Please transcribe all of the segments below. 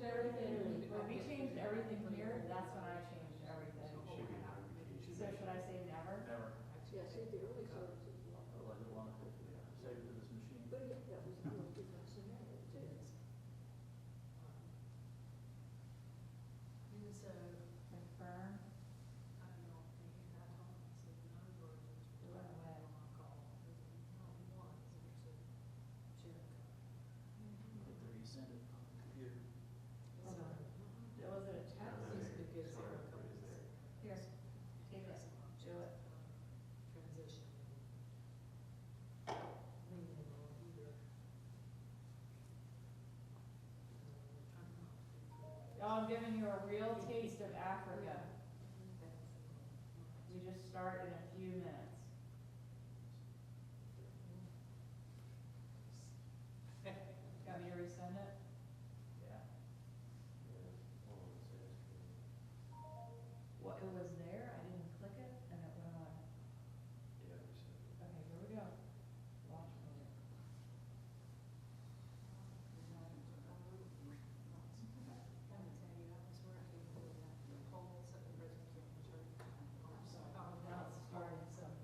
everything, when we changed everything here, that's when I changed everything. Should be notification. So should I say never? Never. Yeah, see, the early services. Otherwise it will save it to this machine. But yeah, that was a little different scenario too. So, Confirm. I don't know, thinking that home, so no versions. It went away. On call, only one, so there's a Jericho. Get to resend it on the computer. Was it a text? It's because there are a couple of Here, take it, do it. transition. Leaning on either. Oh, I'm giving you a real taste of Africa. We just start in a few minutes. Got me to resend it? Yeah. What, it was there, I didn't click it, and it went on. Yeah, we said. Okay, here we go. Watch me. I'm gonna tell you, I was working with the polls at the President Church. Now it's starting something.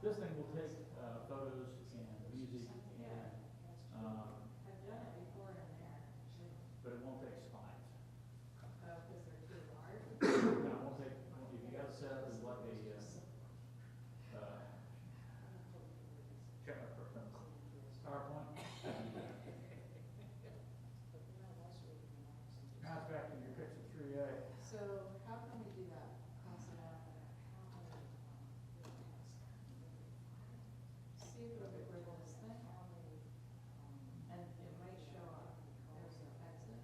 This thing will take, photos and music and, I've done it before in there. but it won't take slides. Oh, because they're too large. No, it won't take, if you got it set up as like a, PowerPoint. Now it's back to your picture 3A. So how can we do that? Cross it out. See if it'll get rid of this thing. And it might show up. There's an exit.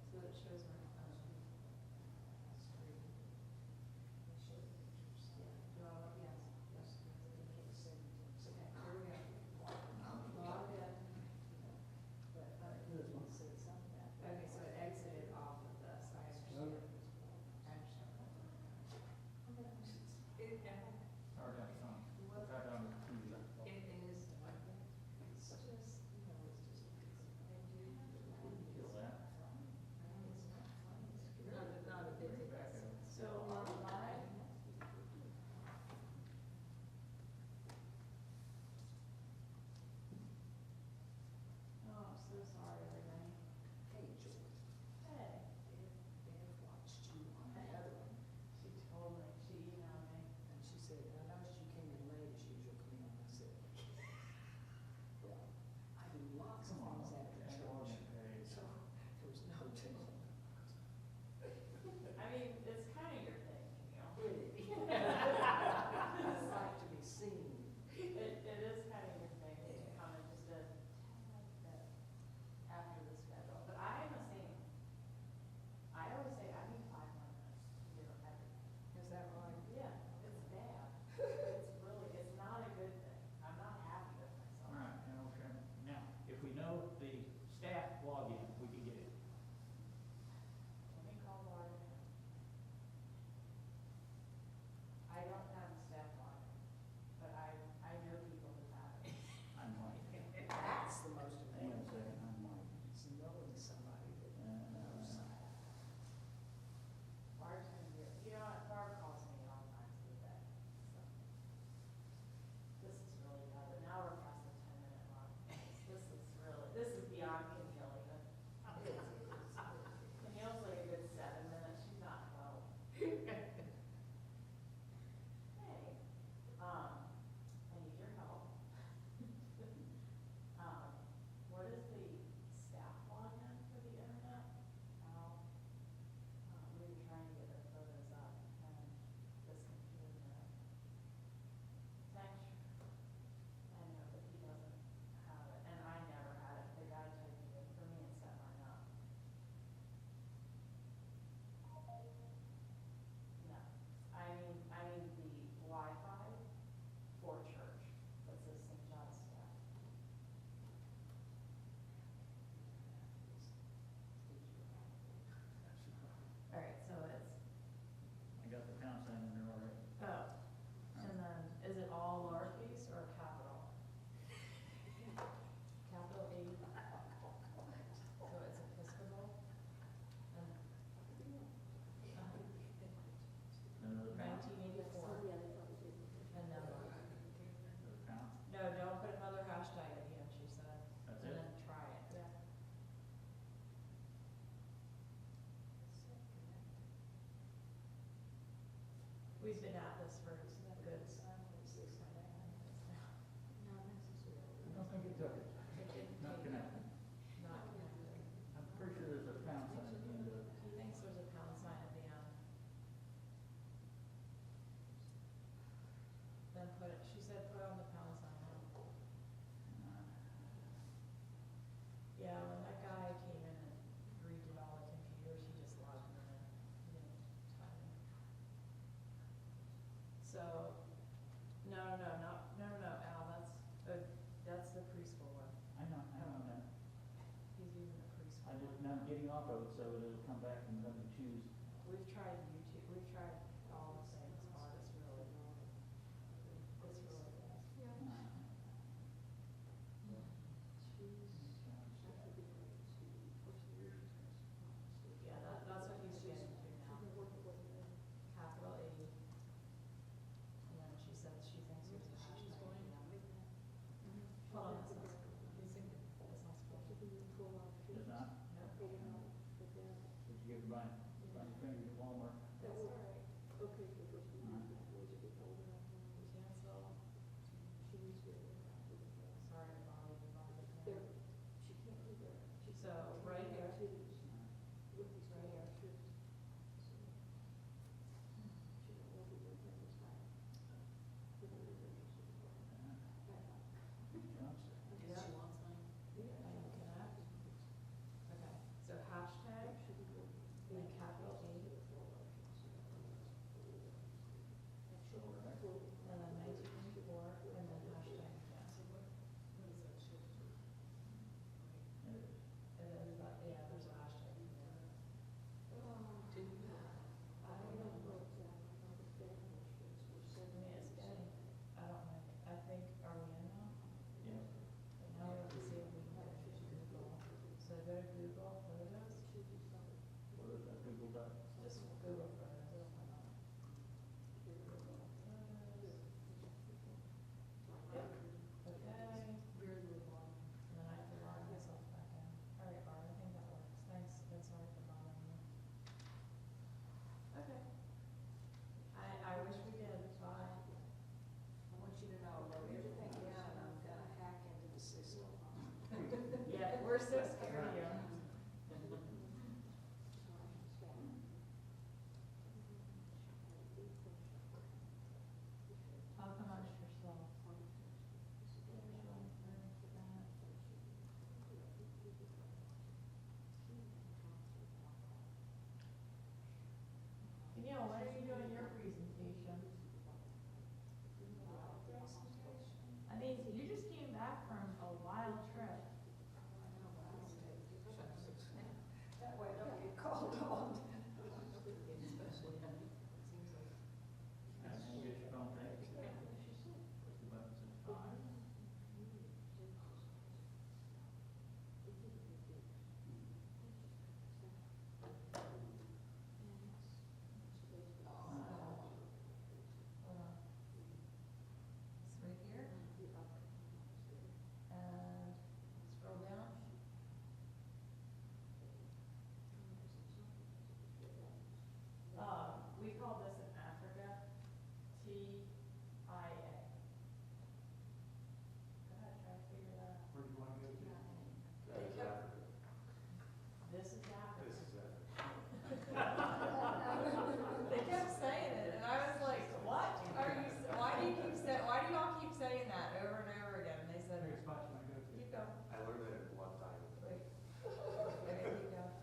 So it shows my phone. Yeah, do I want, yes, yes. Okay, here we go. Log in. Okay, so it exited off of this, I understand. I understand. Or down some, try down to TV. It is, Feel that? not a big deal. Back up. So on my. Oh, I'm so sorry, everybody. Hey, George, Hey, Bev watched you on the other one, she told me, she emailed me. and she said, I noticed you came in late as usual, Camille. I said, well, I do lots of Come on, things after and on church, the page. so there was no telling. I mean, it's kind of your thing, you know? I like to be seen. It is kind of your thing to come and just a 10 minute after the schedule, but I am the same. I always say I need 5 more minutes to do everything. Is that right? Yeah, it's bad. It's really, it's not a good thing. I'm not happy with myself. All right, now, okay. Now, if we know the staff login, we can get it. Let me call Laura. I don't have a staff login, but I know people who have it. I'm Mike. That's the most Hang on a important thing. second, I'm Mike. It's knowing somebody that knows somebody. Barb's gonna do it. You know what, Barb calls me all times of the day, so. This is really bad, but now we're past the 10 minute mark. This is beyond Camille even. Camille's like a good 7 minutes, she's not 12. Hey, I need your help. What is the staff login for the internet? We were trying to get the photos up and this computer went. Thanks. I know, but he doesn't have it, and I never had it. The guy typed it in for me and set mine up. No, I mean the Wi-Fi for church, that says St. John's staff. All right, so it's, I got the pound sign in there already. oh, and then, is it all lowercase or capital? Capital A. So it's Episcopal? Another pound, 1984, Yeah, they probably did. and then, another pound. no, don't put another hashtag at the end, she said. That's And it? then try it, yeah. We've been at this for a good 6 minutes now. Not necessarily. I don't think it took it. It didn't Not take connected. Not connected. I'm pretty sure there's a pound sign at the end of it. He thinks there's a pound sign at the end. Then put it, she said put on the pound sign now. Yeah, when that guy came in and redid all the computers, he just logged them in. He didn't time it. So, no, Al, that's the preschool one. I know that. He's using the preschool I one. just, now I'm getting off of it so it'll come back and let me choose. We've tried YouTube, we've tried all the things, Bart, it's really good. Yeah, that's what he's getting to now. Capital A. And then so scared of you. Talk amongst yourselves. Neil, when are you doing your presentation? I mean, you just came back from a wild trip. That way I don't get called on. Especially, it seems like. Get your phone back. Push the buttons at 5. It's right here. And scroll down. We call this in Africa TIA. Go ahead, try to figure that out. Where do you want to go to? They That is kept- Africa. This is Africa. This is Africa. They kept saying it, and I was like, what are you, why do y'all keep saying that over and over again? And they said, Favorite spot you want to go to? keep going, I learned that in Blood Diamond. wait. Okay, keep going.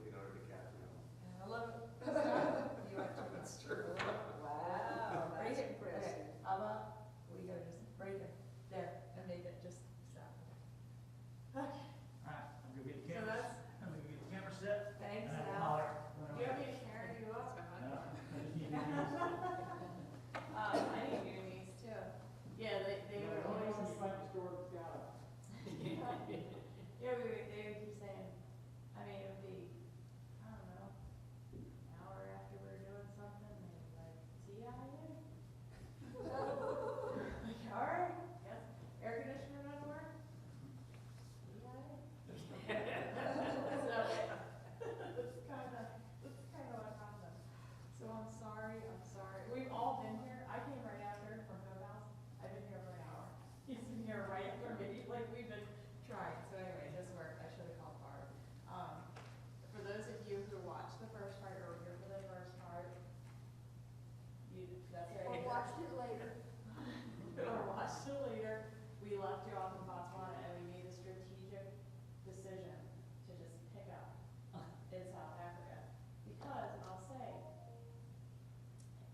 Leonardo DiCaprio. I love it. You went to That's true. Wow, Right that's here. impressive. Okay, how about we go just right there, there, and make it just stop. Okay, All right, I'm gonna get the so camera. that's, I'm gonna get the camera set. thanks, And I'll Al. holler when Do you I'm want me ready. to carry you up? No, I just need these. I need new knees too. Yeah, they would always. store that's got it. Yeah, they would keep saying, I mean, it would be, I don't know, an hour after we were doing something, and they were like, TIA? Like, all right, yes, air conditioner doesn't work? TIA? So, that's kind of what happened. So I'm sorry. We've all been here. I came right after from Hope House. I've been here for an hour. He's been here right after me, like we've been trying. So anyway, this worked. I should have called Barb. For those of you who watched the first part or were here for the first part, that's right. Or watched it later. Or watched it later. We left you off in Botswana and we made a strategic decision to just pick up in South Africa. Because I'll say,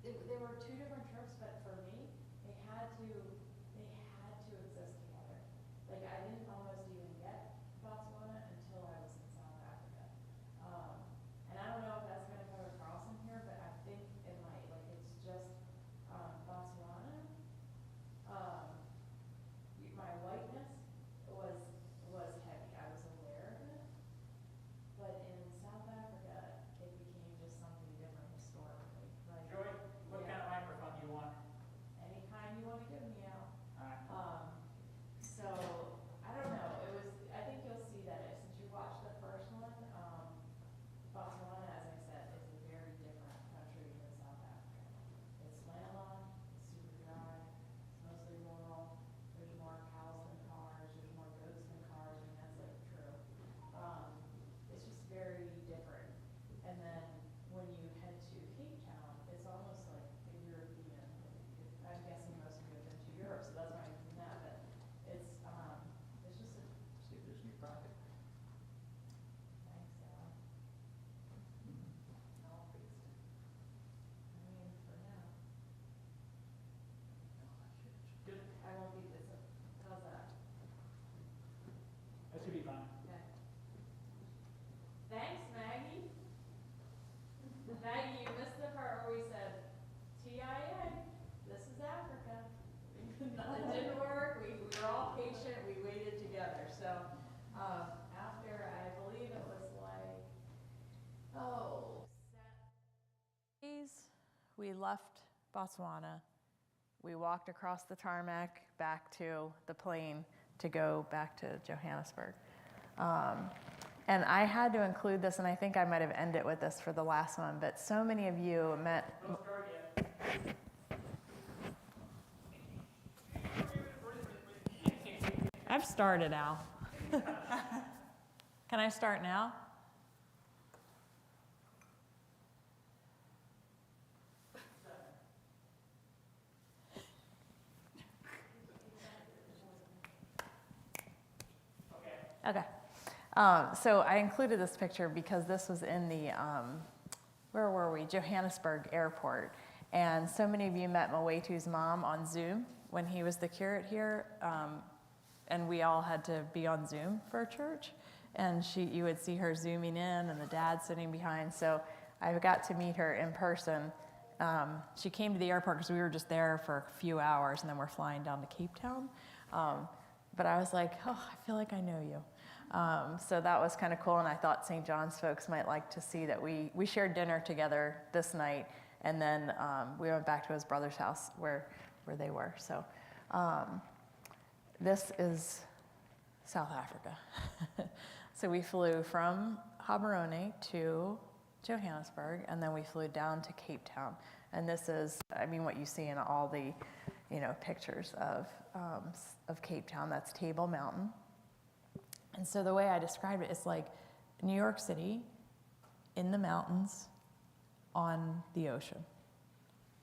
there were two different trips, but for me, they had to exist together. Like I didn't almost even get Botswana until I was in South Africa. And I don't know if that's gonna come across in here, but I think it might, like it's just, Botswana. My whiteness was heavy, I was aware of it. But in South Africa, it became just something different historically, like. Joy, what kind of microphone do you want? Any kind you wanna give me, Al. All right. So, I don't know, I think you'll see that, since you watched the first one, Botswana, as I said, is a very different country than South Africa. It's landlocked, it's super dry, it's mostly rural, there's more cows than cars, there's more goats than cars, and that's like true. It's just very different. And then when you head to Cape Town, it's almost like a European, I'm guessing most of you have been to Europe, so that's why I'm doing that, but it's just a, See if there's in your pocket. thanks, Al. All fixed. I mean, for now, Good. I won't be this, how's that? That should be fine. Okay. Thanks, Maggie. Maggie, you missed the part where we said, TIA, this is Africa. It didn't work, we were all patient, we waited together, so, after, I believe it was like, we left Botswana, we walked across the tarmac back to the plane to go back to Johannesburg. And I had to include this, and I think I might have ended with this for the last one, but so many of you met. Don't start yet. I've started, Al. Can I start now? Okay. So I included this picture because this was in the, where were we? Johannesburg airport. And so many of you met Mwetu's mom on Zoom when he was the curate here. And we all had to be on Zoom for church. And you would see her zooming in and the dad sitting behind. So I got to meet her in person. She came to the airport because we were just there for a few hours and then we're flying down to Cape Town. But I was like, oh, I feel like I know you. So that was kind of cool, and I thought St. John's folks might like to see that we shared dinner together this night, and then we went back to his brother's house where they were. So this is South Africa. So we flew from Gaborone to Johannesburg, and then we flew down to Cape Town. And this is, I mean, what you see in all the, pictures of Cape Town. That's Table Mountain. And so the way I describe it is like New York City in the mountains on the ocean.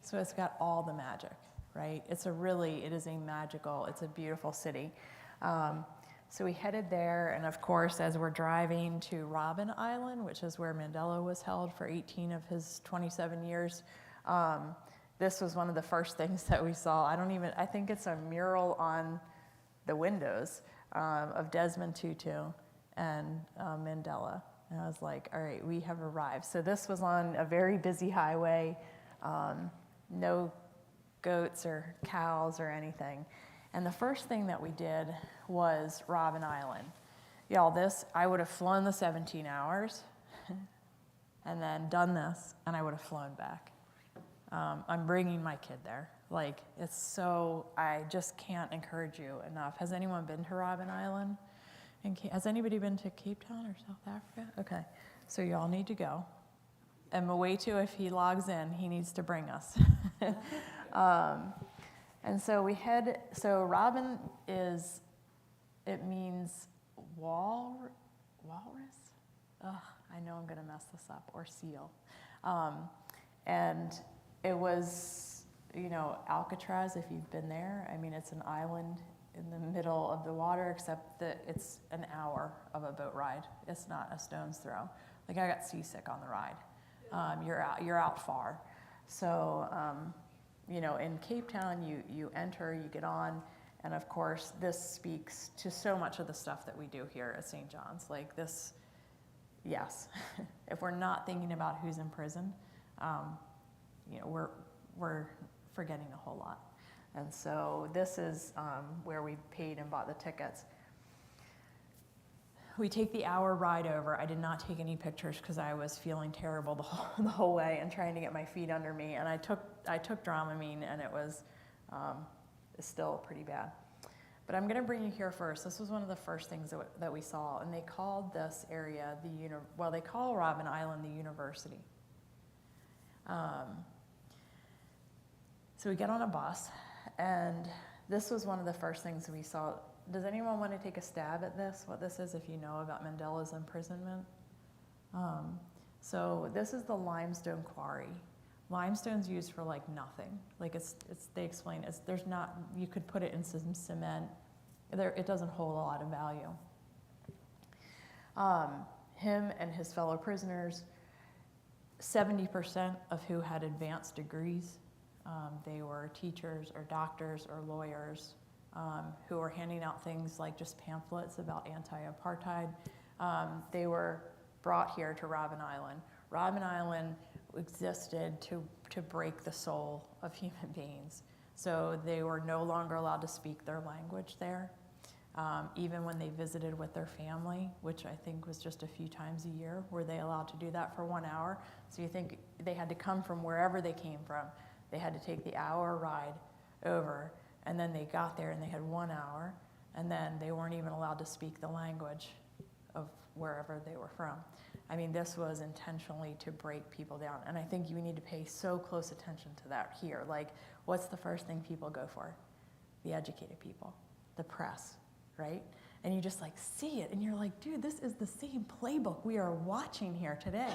So it's got all the magic, right? It is a magical, it's a beautiful city. So we headed there, and of course, as we're driving to Robben Island, which is where Mandela was held for 18 of his 27 years, this was one of the first things that we saw. I think it's a mural on the windows of Desmond Tutu and Mandela. And I was like, all right, we have arrived. So this was on a very busy highway, no goats or cows or anything. And the first thing that we did was Robben Island. Y'all, I would have flown the 17 hours and then done this, and I would have flown back. I'm bringing my kid there. I just can't encourage you enough. Has anyone been to Robben Island? Has anybody been to Cape Town or South Africa? Okay, so y'all need to go. And Mwetu, if he logs in, he needs to bring us. And so Robben it means walrus? I know I'm gonna mess this up, or seal. And it was, Alcatraz, if you've been there. I mean, it's an island in the middle of the water, except that it's an hour of a boat ride. It's not a stone's throw. I got seasick on the ride. You're out far. So, in Cape Town, you enter, you get on, and of course, this speaks to so much of the stuff that we do here at St. John's. Yes, if we're not thinking about who's in prison, we're forgetting a whole lot. And so this is where we paid and bought the tickets. We take the hour ride over. I did not take any pictures because I was feeling terrible the whole way and trying to get my feet under me. And I took Dramamine, and it was still pretty bad. But I'm going to bring you here first. This was one of the first things that we saw, and they called this area they call Robben Island the University. So we get on a bus, and this was one of the first things we saw. Does anyone want to take a stab at this, what this is, if you know about Mandela's imprisonment? So this is the limestone quarry. Limestone's used for nothing. They explain you could put it in some cement. It doesn't hold a lot of value. Him and his fellow prisoners, 70% of who had advanced degrees, they were teachers or doctors or lawyers, who were handing out things like just pamphlets about anti-apartheid. They were brought here to Robben Island. Robben Island existed to break the soul of human beings. So they were no longer allowed to speak their language there. Even when they visited with their family, which I think was just a few times a year, were they allowed to do that for 1 hour? So you think they had to come from wherever they came from. They had to take the hour ride over, and then they got there and they had 1 hour, and then they weren't even allowed to speak the language of wherever they were from. I mean, this was intentionally to break people down, and I think you need to pay so close attention to that here. What's the first thing people go for? The educated people, the press, right? And you just like see it, and you're like, dude, this is the same playbook we are watching here today.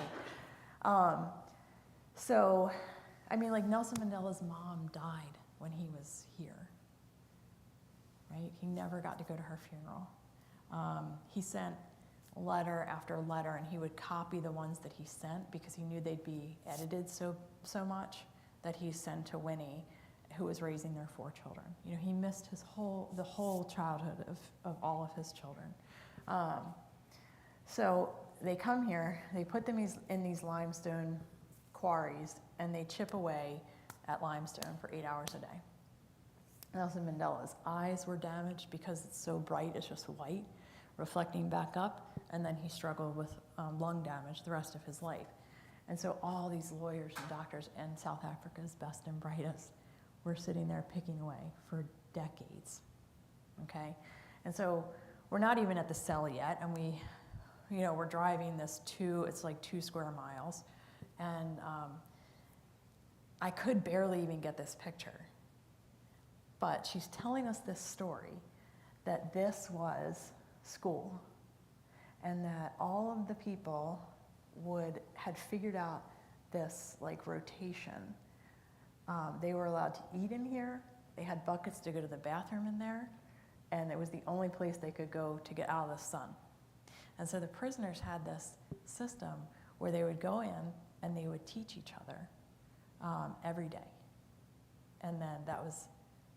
So, I mean, like Nelson Mandela's mom died when he was here, right? He never got to go to her funeral. He sent letter after letter, and he would copy the ones that he sent because he knew they'd be edited so much that he sent to Winnie, who was raising their 4 children. You know, he missed the whole childhood of all of his children. So they come here, they put them in these limestone quarries, and they chip away at limestone for 8 hours a day. Nelson Mandela's eyes were damaged because it's so bright, it's just white, reflecting back up, and then he struggled with lung damage the rest of his life. And so all these lawyers and doctors and South Africa's best and brightest were sitting there picking away for decades, okay? And so we're not even at the cell yet, and we're driving it's like 2 square miles, and I could barely even get this picture. But she's telling us this story, that this was school, and that all of the people had figured out this like rotation. They were allowed to eat in here. They had buckets to go to the bathroom in there, and it was the only place they could go to get out of the sun. And so the prisoners had this system where they would go in and they would teach each other every day. And then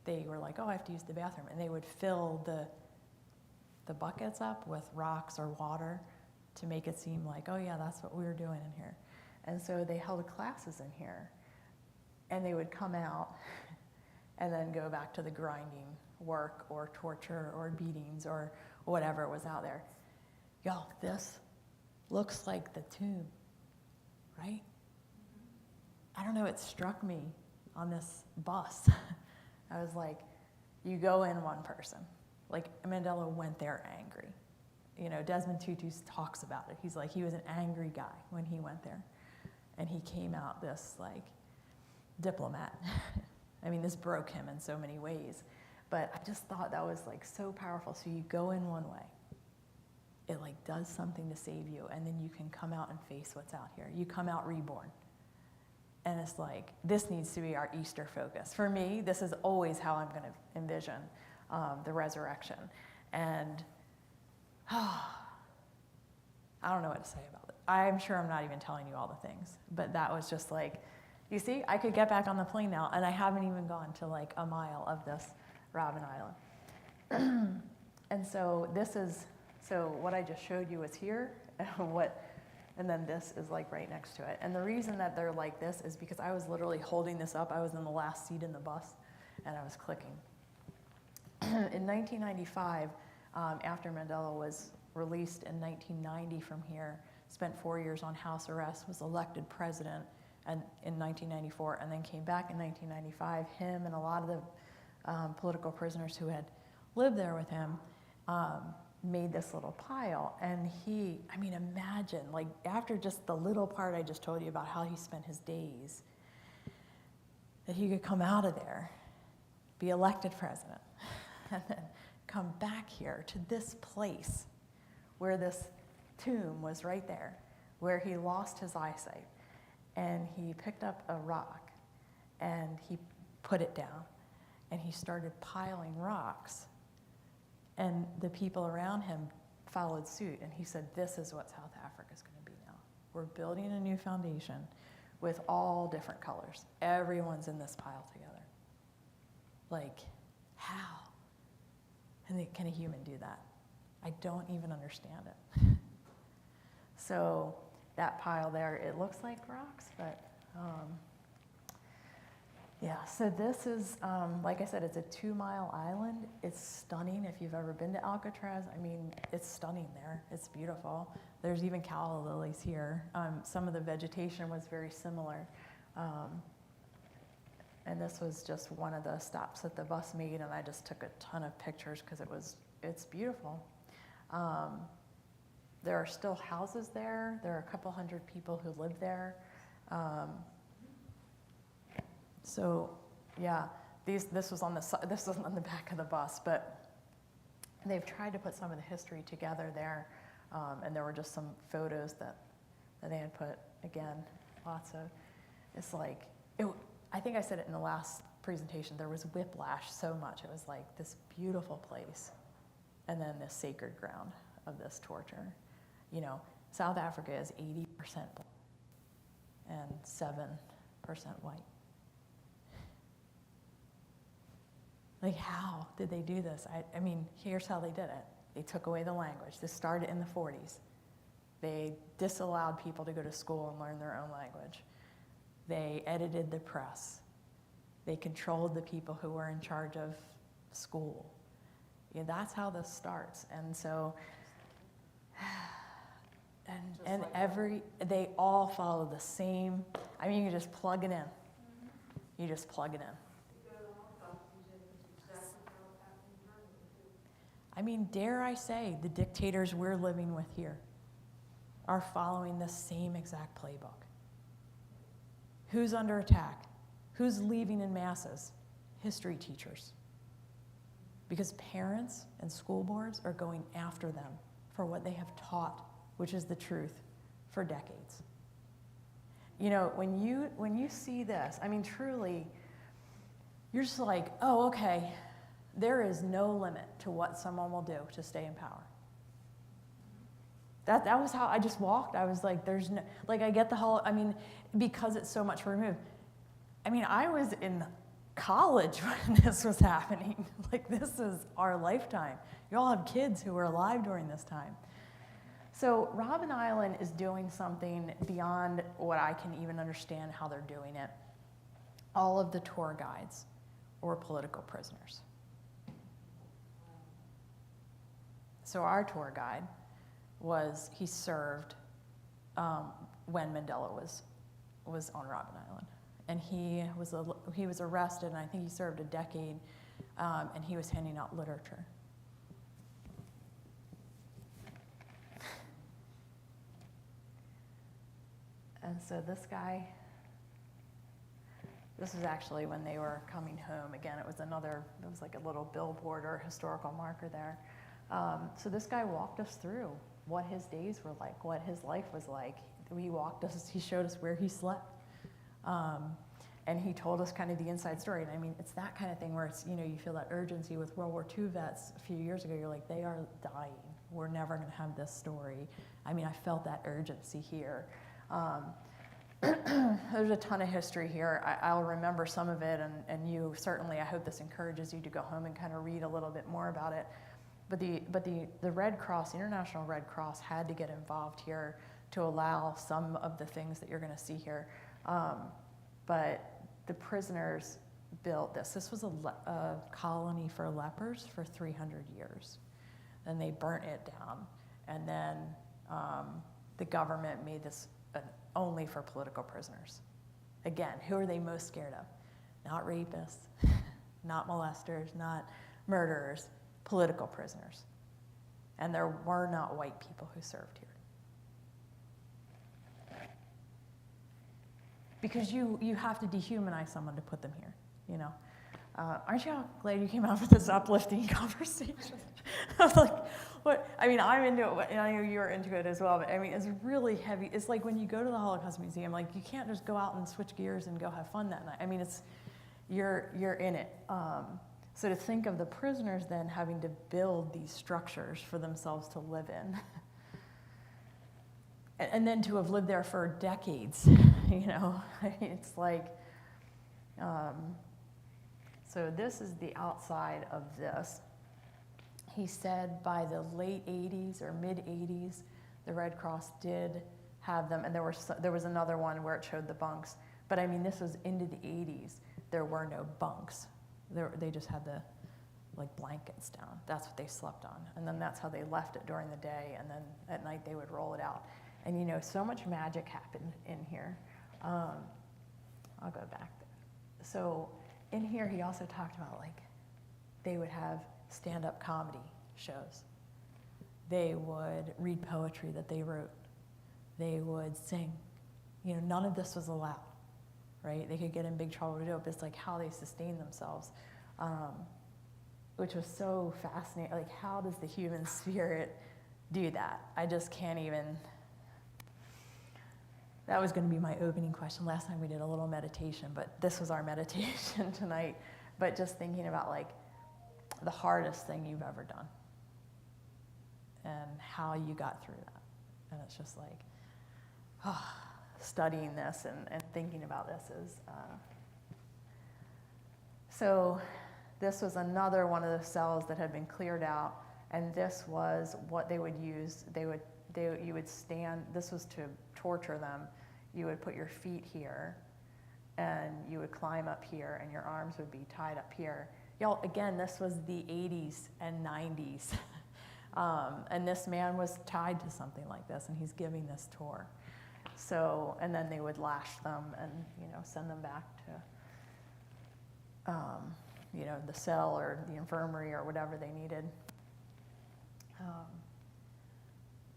they were like, oh, I have to use the bathroom. And they would fill the buckets up with rocks or water to make it seem like, oh yeah, that's what we were doing in here. And so they held classes in here, and they would come out and then go back to the grinding work or torture or beatings or whatever was out there. Y'all, this looks like the tomb, right? I don't know, it struck me on this bus. I was like, you go in one person. Like, Mandela went there angry. You know, Desmond Tutu talks about it. He's like, he was an angry guy when he went there. And he came out this, like, diplomat. I mean, this broke him in so many ways. But I just thought that was, like, so powerful. So you go in one way. It, like, does something to save you. And then you can come out and face what's out here. You come out reborn. And it's like, this needs to be our Easter focus. For me, this is always how I'm going to envision the resurrection. And I don't know what to say about it. I'm sure I'm not even telling you all the things. But that was just like, you see, I could get back on the plane now, and I haven't even gone to like a mile of this Robben Island. And so what I just showed you was here, and then this is like right next to it. And the reason that they're like this is because I was literally holding this up. I was in the last seat in the bus, and I was clicking. In 1995, after Mandela was released in 1990 from here, spent 4 years on house arrest, was elected president in 1994, and then came back in 1995. Him and a lot of the political prisoners who had lived there with him made this little pile. And imagine, like, after just the little part I just told you about how he spent his days, that he could come out of there, be elected president, and then come back here to this place where this tomb was right there, where he lost his eyesight. And he picked up a rock, and he put it down, and he started piling rocks. And the people around him followed suit, and he said, this is what South Africa's going to be now. We're building a new foundation with all different colors. Everyone's in this pile together. Like, how? And can a human do that? I don't even understand it. So that pile there, it looks like rocks, but yeah. So this is, like I said, it's a 2-mile island. It's stunning if you've ever been to Alcatraz. I mean, it's stunning there. It's beautiful. There's even calla lilies here. Some of the vegetation was very similar. And this was just one of the stops that the bus made, and I just took a ton of pictures because it's beautiful. There are still houses there. There are a couple hundred people who live there. So, yeah, this was on the back of the bus, but they've tried to put some of the history together there, and there were just some photos that they had put, again, lots of, it's like, I think I said it in the last presentation, there was whiplash so much. It was like this beautiful place, and then this sacred ground of this torture. You know, South Africa is 80% black and 7% white. Like, how did they do this? I mean, here's how they did it. They took away the language. This started in the 40s. They disallowed people to go to school and learn their own language. They edited the press. They controlled the people who were in charge of school. Yeah, that's how this starts. And so, they all follow the same, I mean, you just plug it in. You just plug it in. I mean, dare I say, the dictators we're living with here are following the same exact playbook. Who's under attack? Who's leaving in masses? History teachers. Because parents and school boards are going after them for what they have taught, which is the truth, for decades. You know, when you see this, I mean, truly, you're just like, oh, okay, there is no limit to what someone will do to stay in power. That was how I just walked. I was like, there's no, like, I get the whole, I mean, because it's so much removed. I mean, I was in college when this was happening. Like, this is our lifetime. You all have kids who were alive during this time. So Robben Island is doing something beyond what I can even understand how they're doing it. All of the tour guides were political prisoners. So our tour guide he served when Mandela was on Robben Island. And he was arrested, and I think he served a decade, and he was handing out literature. And so this was actually when they were coming home. Again, it was like a little billboard or historical marker there. So this guy walked us through what his days were like, what his life was like. He showed us where he slept. And he told us kind of the inside story. And I mean, it's that kind of thing where it's, you know, you feel that urgency with World War II vets a few years ago. You're like, they are dying. We're never going to have this story. I mean, I felt that urgency here. There's a ton of history here. I'll remember some of it, and you certainly, I hope this encourages you to go home and kind of read a little bit more about it. But the Red Cross, the International Red Cross, had to get involved here to allow some of the things that you're going to see here. But the prisoners built this. This was a colony for lepers for 300 years. And they burnt it down. And then the government made this only for political prisoners. Again, who are they most scared of? Not rapists, not molesters, not murderers, political prisoners. And there were not white people who served here. Because you have to dehumanize someone to put them here, you know. Aren't you glad you came out with this uplifting conversation? I was like, what? I mean, I'm into it, and I know you're into it as well, but I mean, it's really heavy. It's like when you go to the Holocaust Museum, like, you can't just go out and switch gears and go have fun that night. I mean, you're in it. So to think of the prisoners then having to build these structures for themselves to live in, and then to have lived there for decades, you know, it's like, so this is the outside of this. He said by the late 80s or mid 80s, the Red Cross did have them, and there was another one where it showed the bunks. But I mean, this was into the 80s. There were no bunks. They just had the blankets down. That's what they slept on. And then that's how they left it during the day, and then at night they would roll it out. And you know, so much magic happened in here. I'll go back there. So in here, he also talked about they would have stand-up comedy shows. They would read poetry that they wrote. They would sing. You know, none of this was allowed, right? They could get in big trouble to do it, but it's like how they sustained themselves. which was so fascinating. Like, how does the human spirit do that? I just can't even. That was going to be my opening question. Last time we did a little meditation, but this was our meditation tonight. But just thinking about like the hardest thing you've ever done and how you got through that. And it's just like, studying this and thinking about this is. So this was another one of the cells that had been cleared out, and this was what they would use. You would stand. This was to torture them. You would put your feet here, and you would climb up here, and your arms would be tied up here. Y'all, again, this was the 80s and 90s. And this man was tied to something like this, and he's giving this tour. So, and then they would lash them and, send them back to, the cell or the infirmary or whatever they needed.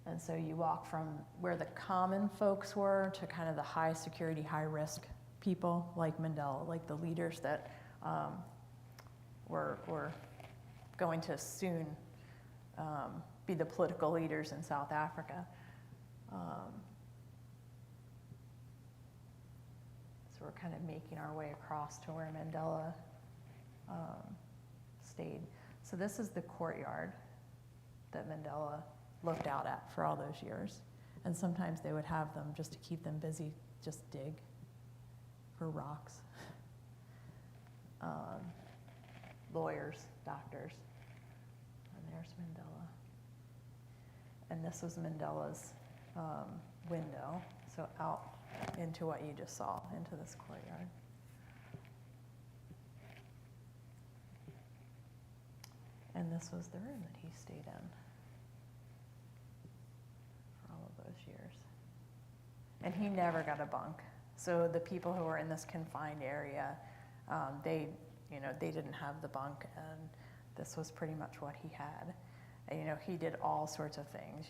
And so you walk from where the common folks were to kind of the high security, high risk people like Mandela, like the leaders that were going to soon be the political leaders in South Africa. So we're kind of making our way across to where Mandela stayed. So this is the courtyard that Mandela looked out at for all those years. And sometimes they would have them, just to keep them busy, just dig for rocks. Lawyers, doctors. And there's Mandela. And this was Mandela's window, so out into what you just saw, into this courtyard. And this was the room that he stayed in for all of those years. And he never got a bunk. So the people who were in this confined area, they didn't have the bunk, and this was pretty much what he had. And, he did all sorts of things,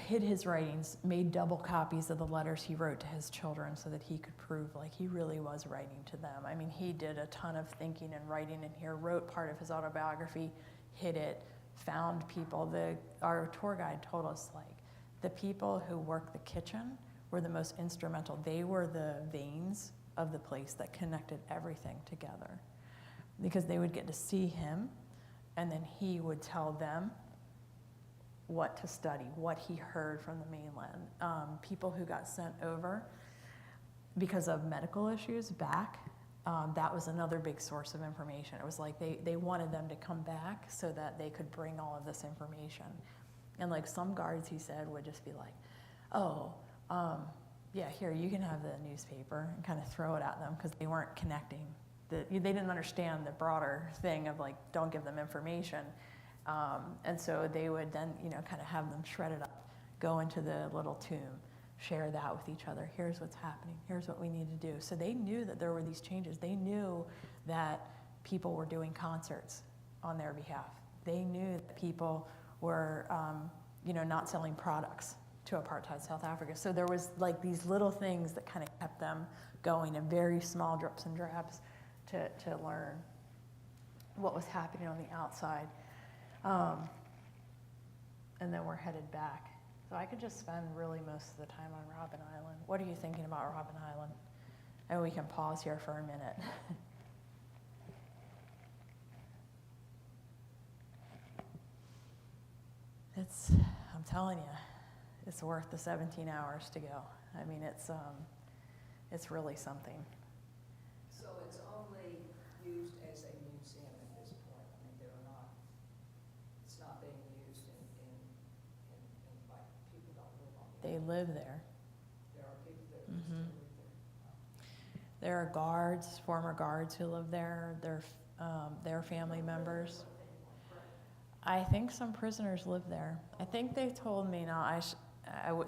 hid his writings, made double copies of the letters he wrote to his children so that he could prove like he really was writing to them. I mean, he did a ton of thinking and writing in here, wrote part of his autobiography, hid it, found people. Our tour guide told us, like, the people who worked the kitchen were the most instrumental. They were the veins of the place that connected everything together, because they would get to see him, and then he would tell them what to study, what he heard from the mainland. People who got sent over because of medical issues back, that was another big source of information. It was like they wanted them to come back so that they could bring all of this information. And like some guards, he said, would just be like, yeah, here, you can have the newspaper, and kind of throw it at them, because they weren't connecting. They didn't understand the broader thing of like, don't give them information. And so they would then, kind of have them shredded up, go into the little tomb, share that with each other. Here's what's happening. Here's what we need to do. So they knew that there were these changes. They knew that people were doing concerts on their behalf. They knew that people were, not selling products to apartheid South Africa. So there was like these little things that kind of kept them going in very small drips and drabs to learn what was happening on the outside. And then we're headed back. So I could just spend really most of the time on Robben Island. What are you thinking about Robben Island? And we can pause here for a minute. I'm telling you, it's worth the 17 hours to go. I mean, it's really something. So it's only used as a museum at this point. I mean, it's not being used like people don't live on the They island. live there. There are people that still live there. There are guards, former guards who live there. Their family members. I think some prisoners live there. I think they told me now.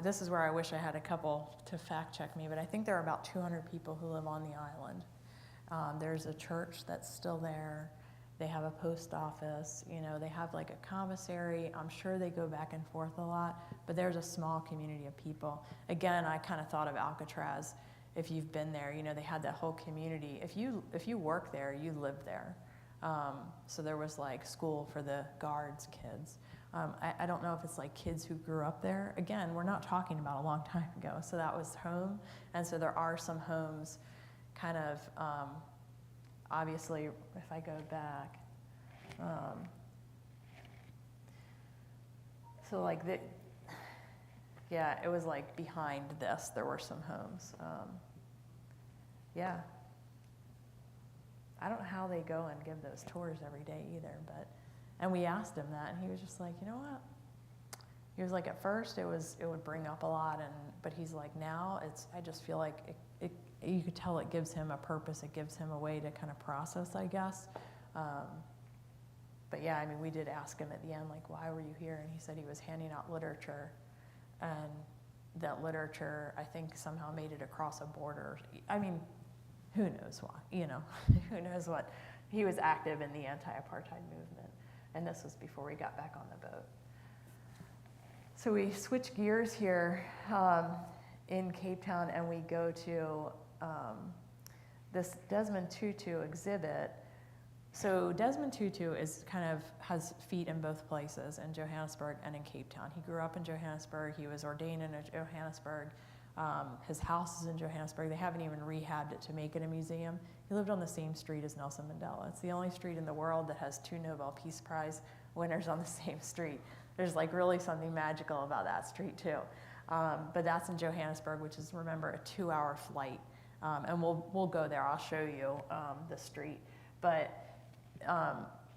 This is where I wish I had a couple to fact check me, but I think there are about 200 people who live on the island. There's a church that's still there. They have a post office. They have like a commissary. I'm sure they go back and forth a lot, but there's a small community of people. Again, I kind of thought of Alcatraz. if you've been there, you know, they had that whole community. If you work there, you live there. So there was like school for the guards kids. I don't know if it's like kids who grew up there. Again, we're not talking about a long time ago. So that was home. And so there are some homes kind of, obviously, if I go back, so like yeah, it was like behind this, there were some homes. Yeah. I don't know how they go and give those tours every day either, and we asked him that, and he was just like, you know what? He was like, at first it would bring up a lot, but he's like, now I just feel like you could tell it gives him a purpose, it gives him a way to kind of process, I guess. But yeah, I mean, we did ask him at the end, like, why were you here? And he said he was handing out literature, and that literature, I think, somehow made it across a border. I mean, who knows why, you know, who knows what. He was active in the anti-apartheid movement, and this was before we got back on the boat. So we switch gears here in Cape Town, and we go to this Desmond Tutu exhibit. So Desmond Tutu has feet in both places, in Johannesburg and in Cape Town. He grew up in Johannesburg. He was ordained in Johannesburg. His house is in Johannesburg. They haven't even rehabbed it to make it a museum. He lived on the same street as Nelson Mandela. It's the only street in the world that has 2 Nobel Peace Prize winners on the same street. There's like really something magical about that street too. But that's in Johannesburg, which is, remember, a 2-hour flight. And we'll go there. I'll show you the street. But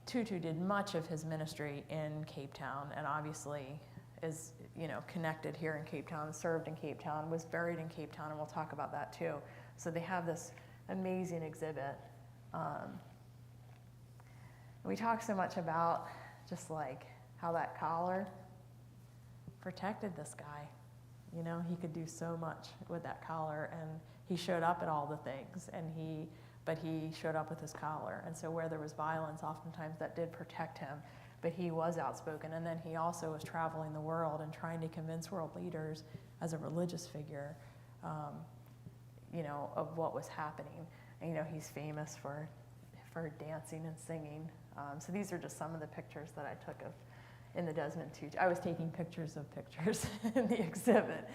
Tutu did much of his ministry in Cape Town, and obviously is, you know, connected here in Cape Town, served in Cape Town, was buried in Cape Town, and we'll talk about that too. So they have this amazing exhibit. We talk so much about just like how that collar protected this guy. You know, he could do so much with that collar, and he showed up at all the things, but he showed up with his collar. And so where there was violence, oftentimes that did protect him, but he was outspoken. And then he also was traveling the world and trying to convince world leaders as a religious figure, you know, of what was happening. And, you know, he's famous for dancing and singing. So these are just some of the pictures that I took of in the Desmond Tutu. I was taking pictures of pictures in the exhibit.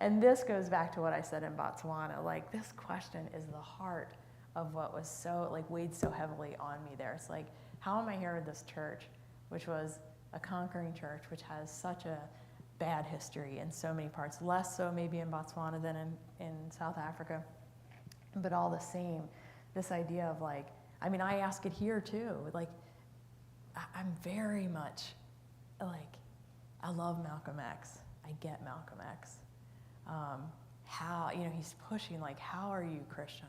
And this goes back to what I said in Botswana. Like, this question is the heart of what was so, like, weighed so heavily on me there. It's like, how am I here at this church, which was a conquering church, which has such a bad history in so many parts, less so maybe in Botswana than in South Africa, but all the same, this idea of like, I mean, I ask it here too, like, I'm very much like, I love Malcolm X. I get Malcolm X. How, you know, he's pushing like, how are you Christian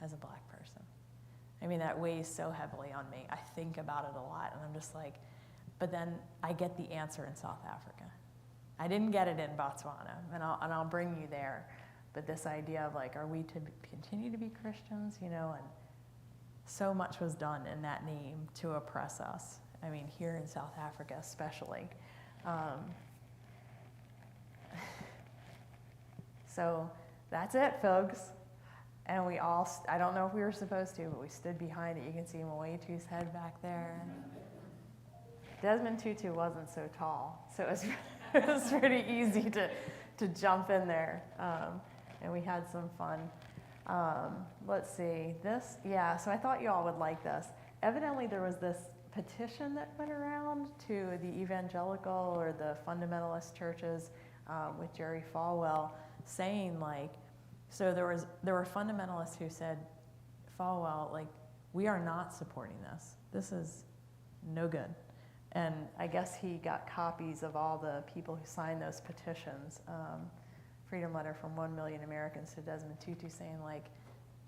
as a Black person? I mean, that weighs so heavily on me. I think about it a lot, and I'm just like, but then I get the answer in South Africa. I didn't get it in Botswana, and I'll bring you there. But this idea of like, are we to continue to be Christians, you know, and so much was done in that name to oppress us. I mean, here in South Africa especially. So that's it, folks. And we all, I don't know if we were supposed to, but we stood behind it. You can see Mwatu's head back there. Desmond Tutu wasn't so tall, so it was pretty easy to jump in there. And we had some fun. Let's see, this, yeah, so I thought you all would like this. Evidently there was this petition that went around to the evangelical or the fundamentalist churches with Jerry Falwell saying like, so there were fundamentalists who said, Falwell, like, we are not supporting this. This is no good. And I guess he got copies of all the people who signed those petitions. Freedom letter from 1 million Americans to Desmond Tutu saying like,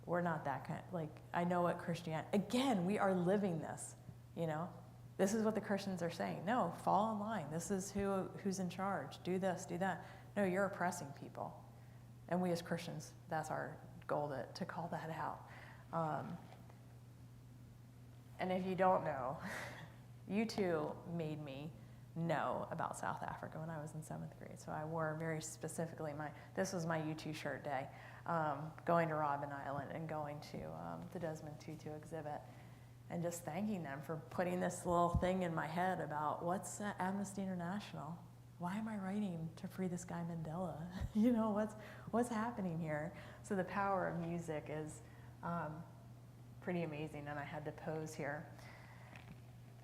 we're not that kind, like, I know what Christianity, again, we are living this, you know? This is what the Christians are saying. No, fall in line. This is who's in charge. Do this, do that. No, you're oppressing people. And we as Christians, that's our goal to call that out. And if you don't know, you two made me know about South Africa when I was in 7th grade. So I wore very specifically this was my U2 shirt day, going to Robben Island and going to the Desmond Tutu exhibit and just thanking them for putting this little thing in my head about what's Amnesty International? Why am I writing to free this guy Mandela? You know, what's happening here? So the power of music is pretty amazing, and I had to pose here.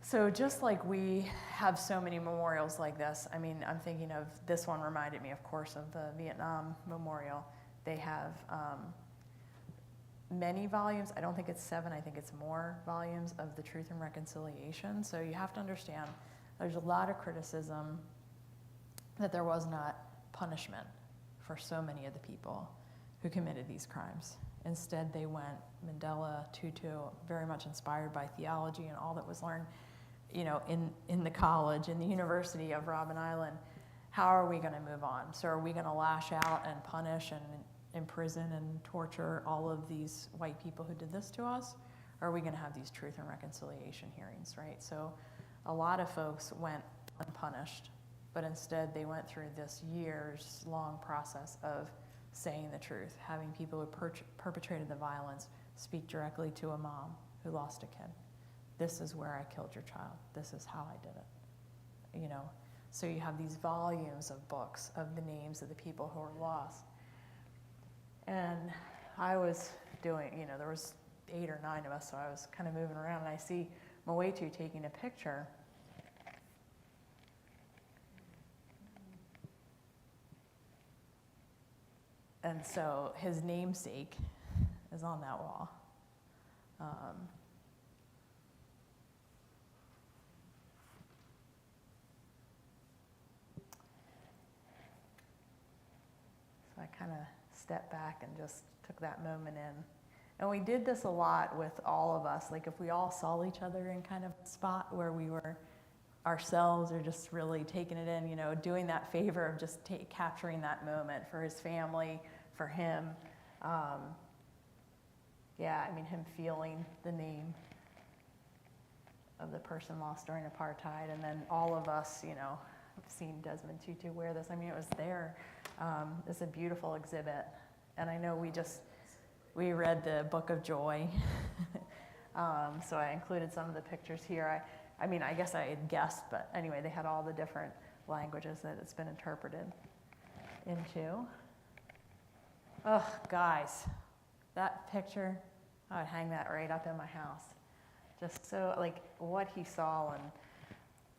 So just like we have so many memorials like this, I mean, I'm thinking of this one reminded me, of course, of the Vietnam Memorial. They have many volumes. I don't think it's 7, I think it's more volumes of the Truth and Reconciliation. So you have to understand there's a lot of criticism that there was not punishment for so many of the people who committed these crimes. Instead, they went Mandela, Tutu, very much inspired by theology and all that was learned, you know, in the college, in the University of Robben Island. How are we going to move on? So are we going to lash out and punish and imprison and torture all of these white people who did this to us? Or are we going to have these truth and reconciliation hearings, right? So a lot of folks went unpunished, but instead they went through this years-long process of saying the truth, having people who perpetrated the violence speak directly to a mom who lost a kid. This is where I killed your child. This is how I did it. You know, so you have these volumes of books of the names of the people who were lost. And I was doing, you know, there was 8 or 9 of us, so I was kind of moving around, and I see Moetu taking a picture. And so his namesake is on that wall. So I kind of stepped back and just took that moment in. And we did this a lot with all of us. Like if we all saw each other in kind of a spot where we were ourselves or just really taking it in, you know, doing that favor of just capturing that moment for his family, for him. Yeah, I mean, him feeling the name of the person lost during apartheid, and then all of us, you know, I've seen Desmond Tutu wear this. I mean, it was there. It's a beautiful exhibit. And I know we read the Book of Joy. So I included some of the pictures here. I mean, I guess I had guessed, but anyway, they had all the different languages that it's been interpreted into. Oh, guys, that picture, I would hang that right up in my house. Just so, like, what he saw. And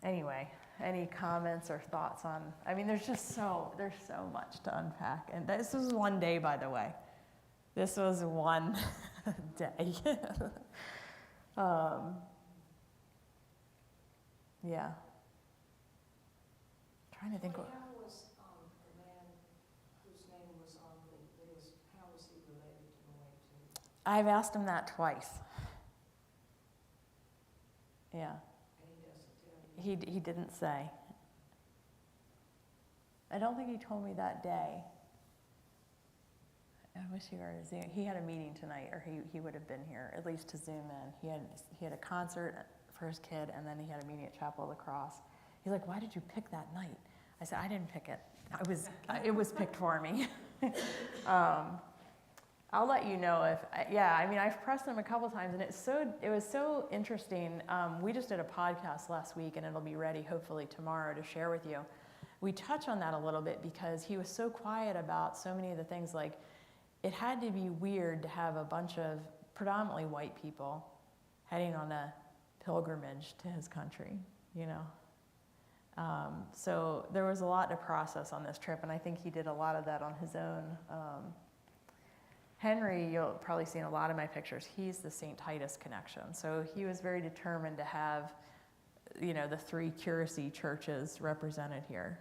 anyway, any comments or thoughts on, I mean, there's so much to unpack. And this was one day, by the way. This was one day. Yeah. Trying to think what. How was the man whose name was on the list, how was he related to Moetu? I've asked him that twice. Yeah. And he doesn't tell you? He didn't say. I don't think he told me that day. I wish he were to Zoom. He had a meeting tonight, or he would have been here, at least to Zoom in. He had a concert for his kid, and then he had a meeting at Chapel of the Cross. He's like, "Why did you pick that night?" I said, "I didn't pick it. It was picked for me." I'll let you know if, yeah, I mean, I've pressed him a couple times, and it was so interesting. We just did a podcast last week, and it'll be ready hopefully tomorrow to share with you. We touch on that a little bit because he was so quiet about so many of the things. Like, it had to be weird to have a bunch of predominantly white people heading on a pilgrimage to his country, you know. So there was a lot to process on this trip, and I think he did a lot of that on his own. Henry, you'll probably see in a lot of my pictures, he's the St. Titus connection. So he was very determined to have, you know, the 3 curacy churches represented here,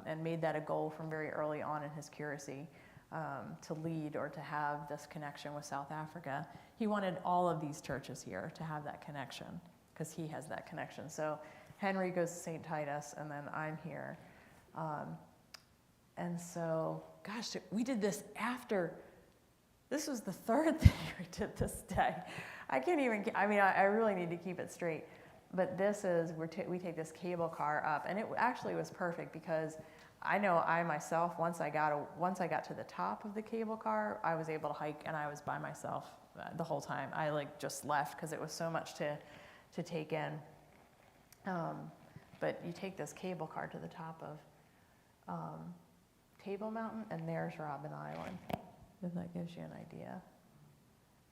and made that a goal from very early on in his curacy, to lead or to have this connection with South Africa. He wanted all of these churches here to have that connection because he has that connection. So Henry goes to St. Titus, and then I'm here. And so, gosh, we did this after. This was the 3rd thing we did this day. I can't even, I mean, I really need to keep it straight. but this is, we take this cable car up, and it actually was perfect because I know I myself, once I got to the top of the cable car, I was able to hike, and I was by myself the whole time. I like just left because it was so much to take in. But you take this cable car to the top of Table Mountain, and there's Robben Island, if that gives you an idea,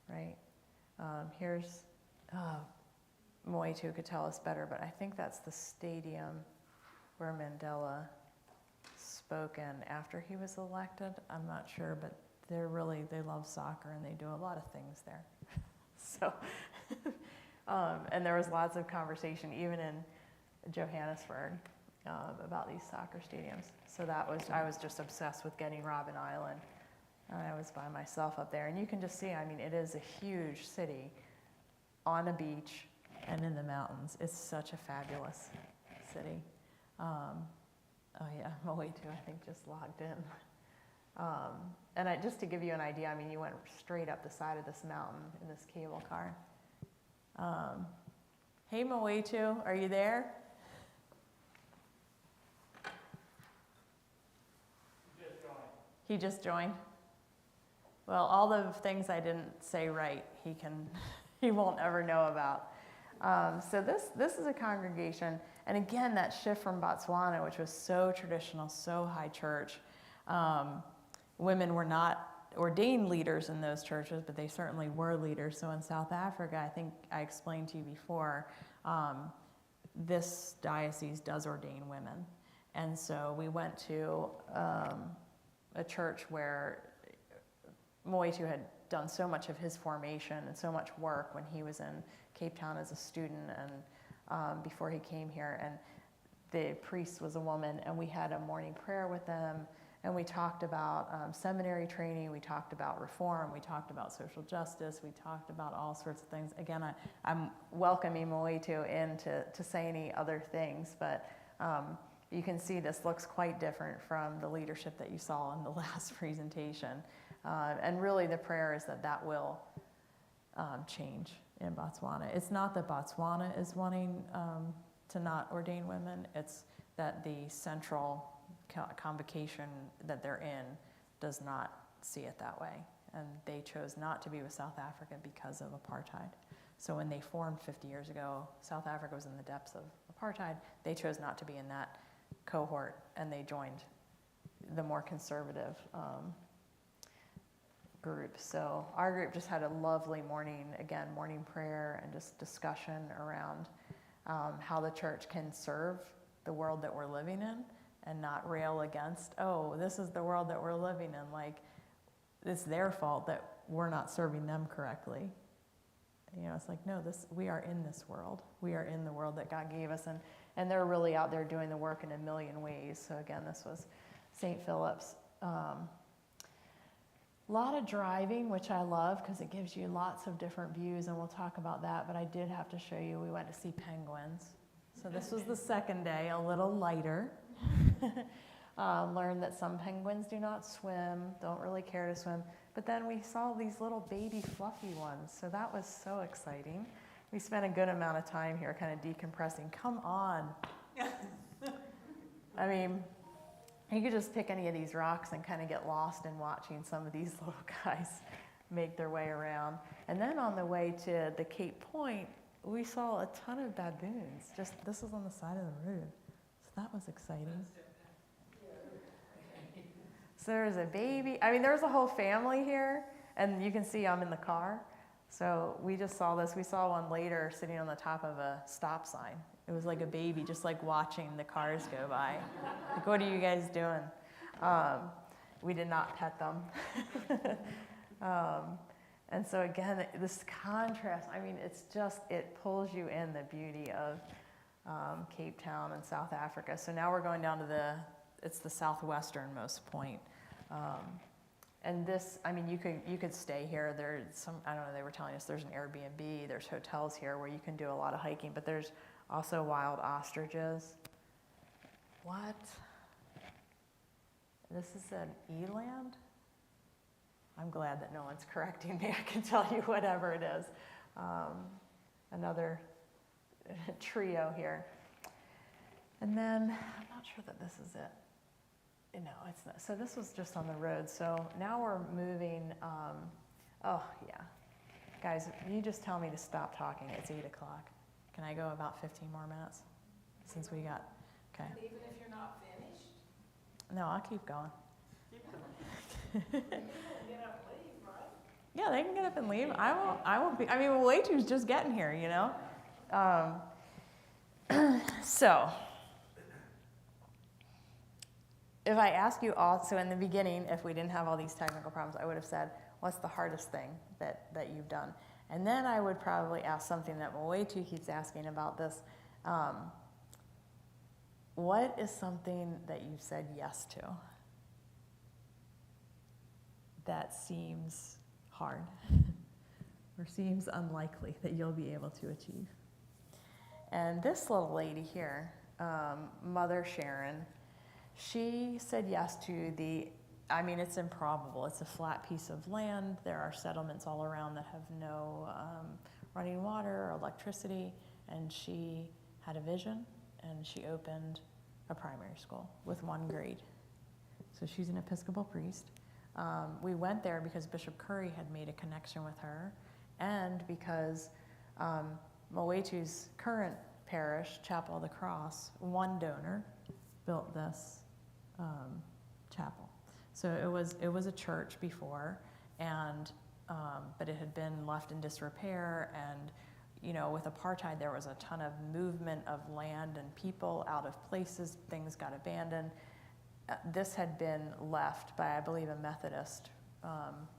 right? Here's, Moetu could tell us better, but I think that's the stadium where Mandela spoke in after he was elected. I'm not sure, but they love soccer, and they do a lot of things there. So, and there was lots of conversation, even in Johannesburg, about these soccer stadiums. So I was just obsessed with getting Robben Island. I was by myself up there, and you can just see, I mean, it is a huge city on a beach and in the mountains. It's such a fabulous city. Oh yeah, Moetu, I think, just logged in. And just to give you an idea, I mean, you went straight up the side of this mountain in this cable car. Hey, Moetu, are you there? He just joined. Well, all the things I didn't say right, he won't ever know about. So this is a congregation, and again, that shift from Botswana, which was so traditional, so high church. Women were not ordained leaders in those churches, but they certainly were leaders. So in South Africa, I think I explained to you before, this diocese does ordain women. And so we went to a church where Moetu had done so much of his formation and so much work when he was in Cape Town as a student and before he came here. And the priest was a woman, and we had a morning prayer with them, and we talked about seminary training, we talked about reform, we talked about social justice, we talked about all sorts of things. Again, I'm welcoming Moetu in to say any other things, but you can see this looks quite different from the leadership that you saw in the last presentation. And really the prayer is that will change in Botswana. It's not that Botswana is wanting to not ordain women, it's that the central convocation that they're in does not see it that way. And they chose not to be with South Africa because of apartheid. So when they formed 50 years ago, South Africa was in the depths of apartheid. They chose not to be in that cohort, and they joined the more conservative group. So our group just had a lovely morning prayer and just discussion around how the church can serve the world that we're living in and not rail against, oh, this is the world that we're living in. Like, it's their fault that we're not serving them correctly. You know, it's like, no, we are in this world. We are in the world that God gave us, and they're really out there doing the work in a million ways. So again, this was St. Philip's. A lot of driving, which I love because it gives you lots of different views, and we'll talk about that, but I did have to show you, we went to see penguins. So this was the second day, a little lighter. Learned that some penguins do not swim, don't really care to swim, but then we saw these little baby fluffy ones, so that was so exciting. We spent a good amount of time here kind of decompressing. Come on. I mean, you could just pick any of these rocks and kind of get lost in watching some of these little guys make their way around. And then on the way to the Cape Point, we saw a ton of baboons. This was on the side of the road. So that was exciting. So there's a baby. I mean, there's a whole family here, and you can see I'm in the car. So we just saw this. We saw one later sitting on the top of a stop sign. It was like a baby, just like watching the cars go by. Like, what are you guys doing? We did not pet them. And so again, this contrast, I mean, it pulls you in, the beauty of Cape Town and South Africa. So now we're going down to it's the southwesternmost point. And this, I mean, you could stay here. There's some, I don't know, they were telling us there's an Airbnb, there's hotels here where you can do a lot of hiking, but there's also wild ostriches. What? This is an eland? I'm glad that no one's correcting me. I can tell you whatever it is. Another trio here. And then, I'm not sure that this is it. No, it's not. So this was just on the road. So now we're moving, oh yeah. Guys, you just tell me to stop talking. It's 8 o'clock. Can I go about 15 more minutes? Since we got, okay. And even if you're not finished, No, I'll keep going. you can get up and leave, right? Yeah, they can get up and leave. I won't be, I mean, Waitu's just getting here, you know? So, if I ask you all, so in the beginning, if we didn't have all these technical problems, I would have said, what's the hardest thing that you've done? And then I would probably ask something that Waitu keeps asking about this. What is something that you've said yes to that seems hard or seems unlikely that you'll be able to achieve? And this little lady here, Mother Sharon, she said yes to I mean, it's improbable. It's a flat piece of land. There are settlements all around that have no running water or electricity. And she had a vision, and she opened a primary school with 1 grade. So she's an Episcopal priest. We went there because Bishop Curry had made a connection with her, and because Moetu's current parish, Chapel of the Cross, one donor built this chapel. So it was a church before, and but it had been left in disrepair, and you know, with apartheid, there was a ton of movement of land and people out of places. Things got abandoned. This had been left by, I believe, a Methodist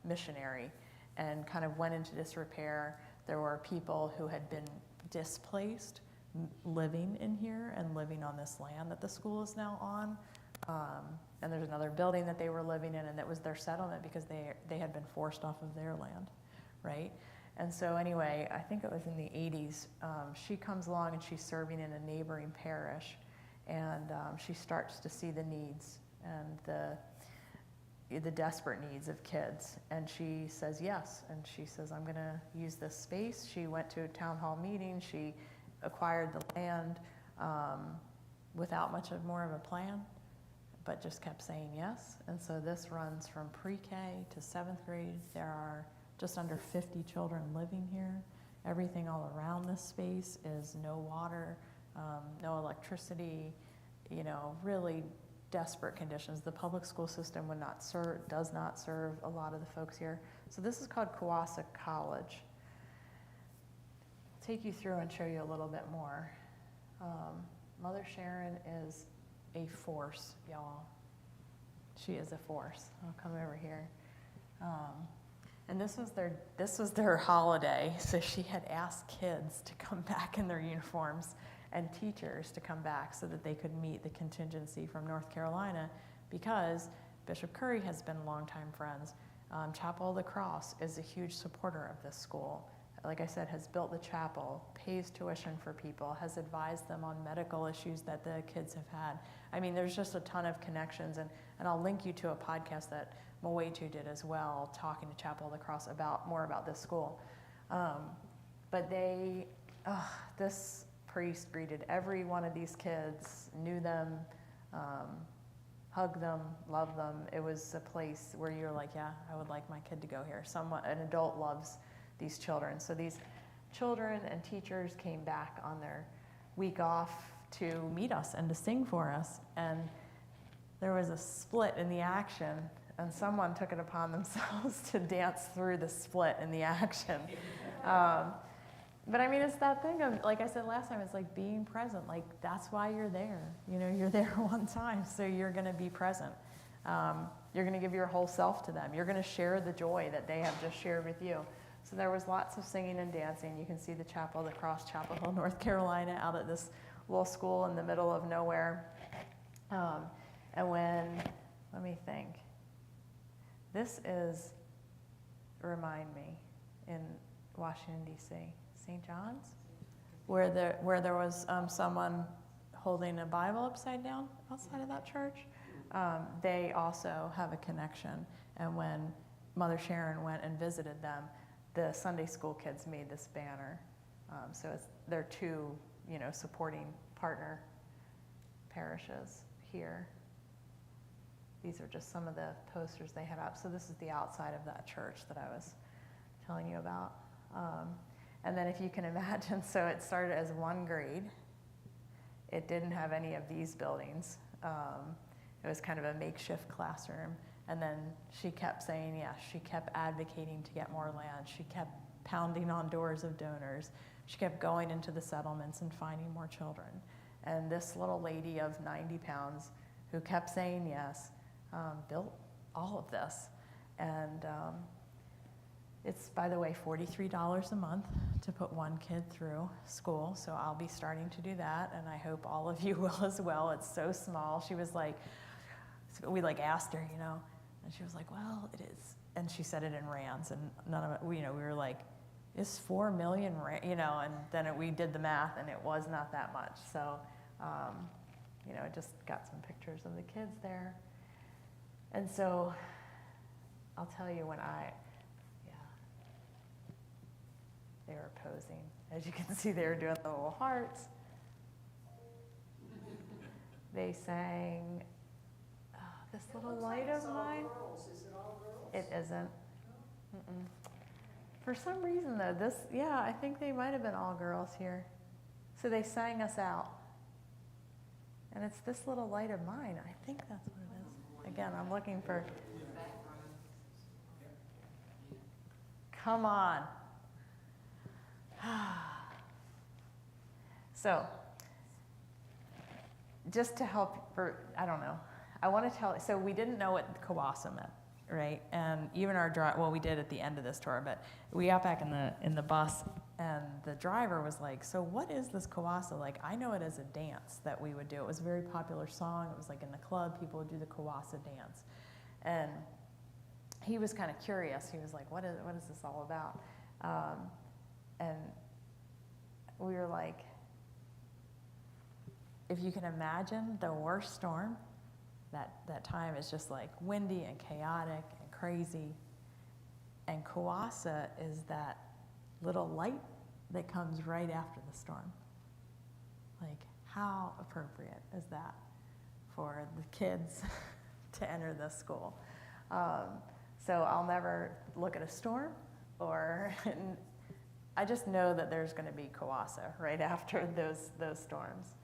missionary, and kind of went into disrepair. There were people who had been displaced living in here and living on this land that the school is now on. And there's another building that they were living in, and that was their settlement because they had been forced off of their land, right? And so anyway, I think it was in the 80s, she comes along and she's serving in a neighboring parish, and she starts to see the needs and the desperate needs of kids. And she says yes, and she says, I'm gonna use this space. She went to a town hall meeting, she acquired the land without much more of a plan, but just kept saying yes. And so this runs from pre-K to 7th grade. There are just under 50 children living here. Everything all around this space is no water, no electricity, you know, really desperate conditions. The public school system does not serve a lot of the folks here. So this is called Kawasa College. I'll take you through and show you a little bit more. Mother Sharon is a force, y'all. She is a force. I'll come over here. And this was their holiday, so she had asked kids to come back in their uniforms and teachers to come back so that they could meet the contingency from North Carolina, because Bishop Curry has been longtime friends. Chapel of the Cross is a huge supporter of this school. Like I said, has built the chapel, pays tuition for people, has advised them on medical issues that the kids have had. I mean, there's just a ton of connections, and I'll link you to a podcast that Moetu did as well, talking to Chapel of the Cross more about this school. But this priest greeted every one of these kids, knew them, hugged them, loved them. It was a place where you're like, yeah, I would like my kid to go here. An adult loves these children. So these children and teachers came back on their week off to meet us and to sing for us. And there was a split in the action, and someone took it upon themselves to dance through the split in the action. But I mean, it's that thing of, like I said last time, it's like being present. Like, that's why you're there. You know, you're there one time, so you're going to be present. You're going to give your whole self to them. You're going to share the joy that they have just shared with you. So there was lots of singing and dancing. You can see the Chapel of the Cross, Chapel Hill, North Carolina, out at this little school in the middle of nowhere. Let me think. This is, remind me, in Washington, D.C., St. John's, where there was someone holding a Bible upside down outside of that church. They also have a connection. And when Mother Sharon went and visited them, the Sunday school kids made this banner. So they're two, supporting partner parishes here. These are just some of the posters they have up. So this is the outside of that church that I was telling you about. And then if you can imagine, so it started as one grade. It didn't have any of these buildings. It was kind of a makeshift classroom. And then she kept saying yes. She kept advocating to get more land. She kept pounding on doors of donors. She kept going into the settlements and finding more children. And this little lady of 90 pounds who kept saying yes built all of this. And it's, by the way, $43 a month to put one kid through school. So I'll be starting to do that, and I hope all of you will as well. It's so small. She was like, we asked her, and she was like, well, it is. And she said it in rands, and none of it, we were like, it's 4 million, and then we did the math, and it was not that much. So, I just got some pictures of the kids there. And so I'll tell you they were posing. As you can see, they were doing the little hearts. They sang This Little Light of Mine. Is it all girls? It isn't. Mm-mm. For some reason, though, I think they might have been all girls here. So they sang us out. And it's This Little Light of Mine. I think that's what it is. Again, I'm looking for... Come on. So, just to help I don't know. I want to tell, so we didn't know what Kawasa meant, right? And even our drive, we did at the end of this tour, but we got back in the bus, and the driver was like, so what is this Kawasa? Like, I know it as a dance that we would do. It was a very popular song. It was like in the club, people would do the Kawasa dance. And he was kind of curious. He was like, what is this all about? And we were like, if you can imagine the worst storm, that time is just like windy and chaotic and crazy. And Kawasa is that little light that comes right after the storm. Like, how appropriate is that for the kids to enter this school? So I'll never look at a storm, or I just know that there's going to be Kawasa right after those storms.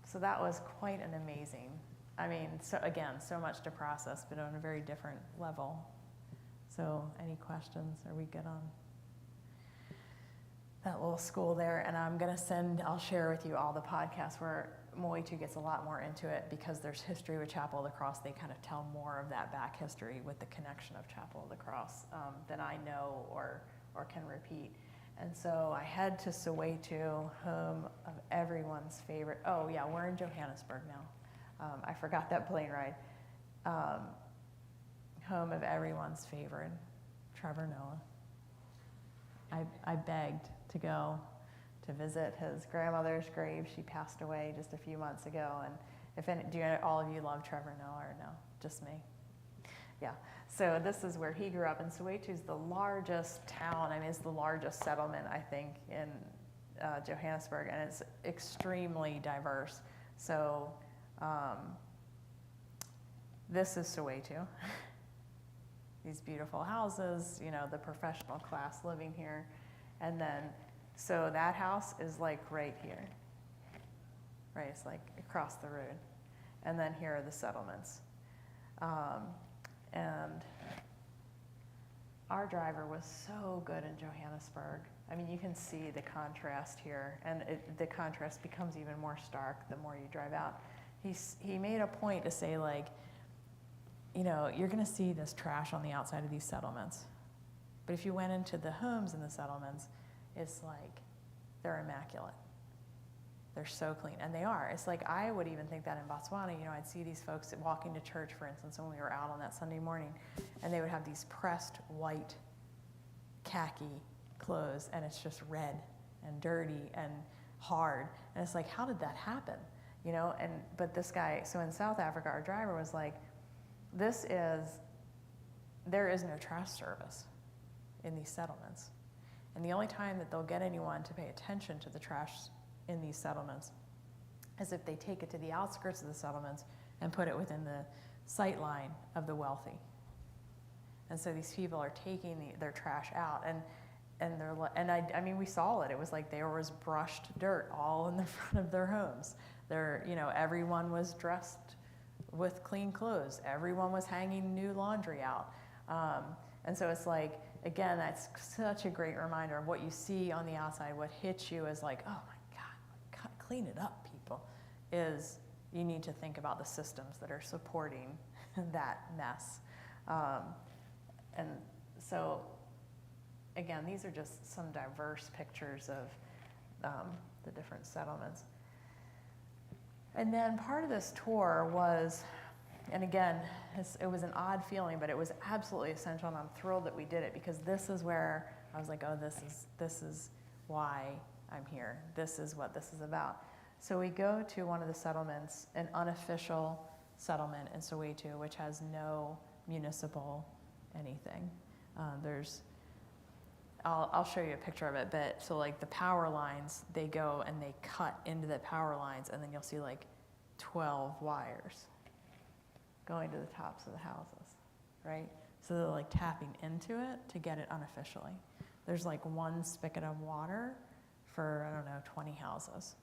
So that was quite an amazing, so much to process, but on a very different level. So any questions? Are we good on that little school there? And I'll share with you all the podcasts where Moitu gets a lot more into it, because there's history with Chapel of the Cross. They kind of tell more of that back history with the connection of Chapel of the Cross than I know or can repeat. And so I head to Soweto, home of everyone's favorite. Oh yeah, we're in Johannesburg now. I forgot that plane ride. Home of everyone's favorite, Trevor Noah. I begged to go to visit his grandmother's grave. She passed away just a few months ago. And do all of you love Trevor Noah, or no? Just me? Yeah. So this is where he grew up, and Soweto is the largest town. It's the largest settlement, I think, in Johannesburg, and it's extremely diverse. So this is Soweto. These beautiful houses, the professional class living here. And then, so that house is like right here, right? It's like across the road. And then here are the settlements. And our driver was so good in Johannesburg. You can see the contrast here, and the contrast becomes even more stark the more you drive out. He made a point to say, like, you're going to see this trash on the outside of these settlements. But if you went into the homes in the settlements, it's like they're immaculate. They're so clean, and they are. It's like, I would even think that in Botswana, I'd see these folks walking to church, for instance, when we were out on that Sunday morning, and they would have these pressed white khaki clothes, and it's just red and dirty and hard. And it's like, how did that happen? But this guy, so in South Africa, our driver was like, there is no trash service in these settlements. And the only time that they'll get anyone to pay attention to the trash in these settlements is if they take it to the outskirts of the settlements and put it within the sight line of the wealthy. And so these people are taking their trash out, I mean, we saw it. It was like there was brushed dirt all in the front of their homes. Everyone was dressed with clean clothes. Everyone was hanging new laundry out. And so it's like, again, that's such a great reminder of what you see on the outside. What hits you is like, oh my God, clean it up, people. Is you need to think about the systems that are supporting that mess. And so, again, these are just some diverse pictures of the different settlements. And then part of this tour was, and again, it was an odd feeling, but it was absolutely essential, and I'm thrilled that we did it, because this is where I was like, oh, this is why I'm here. This is what this is about. So we go to one of the settlements, an unofficial settlement in Soweto, which has no municipal anything. I'll show you a picture of it, but so like the power lines, they go and they cut into the power lines, and then you'll see like 12 wires going to the tops of the houses, right? So they're like tapping into it to get it unofficially. There's like one spigot of water for, 20 houses.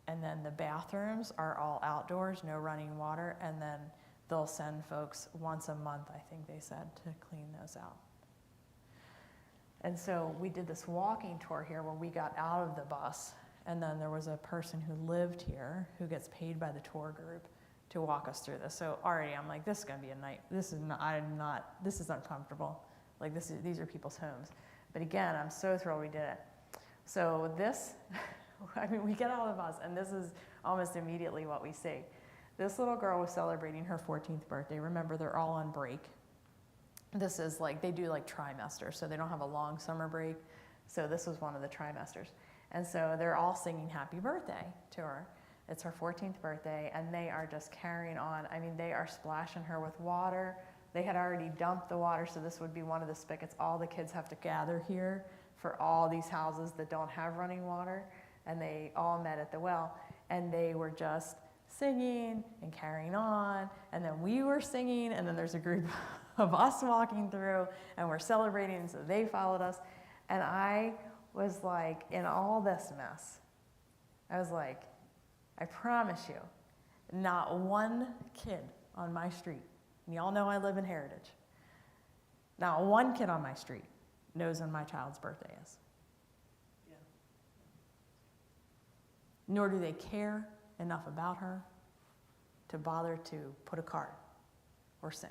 And then the bathrooms are all outdoors, no running water, and then they'll send folks once a month, I think they said, to clean those out. And so we did this walking tour here where we got out of the bus, and then there was a person who lived here who gets paid by the tour group to walk us through this. So already I'm like, this is gonna be a night. This is uncomfortable. Like these are people's homes. But again, I'm so thrilled we did it. So this, we get out of the bus, and this is almost immediately what we see. This little girl was celebrating her 14th birthday. Remember, they're all on break. This is like, they do like trimesters, so they don't have a long summer break. So this was one of the trimesters. And so they're all singing happy birthday to her. It's her 14th birthday, and they are just carrying on. I mean, they are splashing her with water. They had already dumped the water, so this would be one of the spigots. All the kids have to gather here for all these houses that don't have running water, and they all met at the well, and they were just singing and carrying on, and then we were singing, and then there's a group of us walking through, and we're celebrating, and so they followed us, and I was like, in all this mess, I was like, I promise you, not one kid on my street, and y'all know I live in Heritage, not one kid on my street knows when my child's birthday is. Yeah. Nor do they care enough about her to bother to put a card or sing.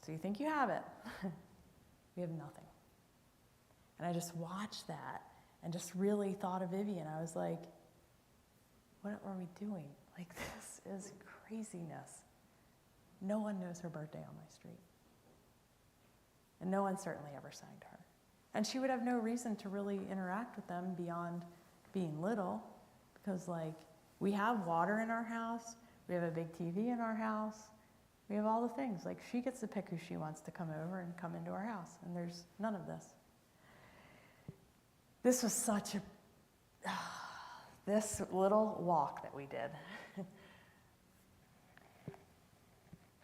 So you think you have it. We have nothing. And I just watched that and just really thought of Vivian. I was like, what are we doing? Like, this is craziness. No one knows her birthday on my street. And no one certainly ever sang to her. And she would have no reason to really interact with them beyond being little, because like, we have water in our house, we have a big TV in our house, we have all the things. Like, she gets to pick who she wants to come over and come into our house, and there's none of this. This was such a, this little walk that we did.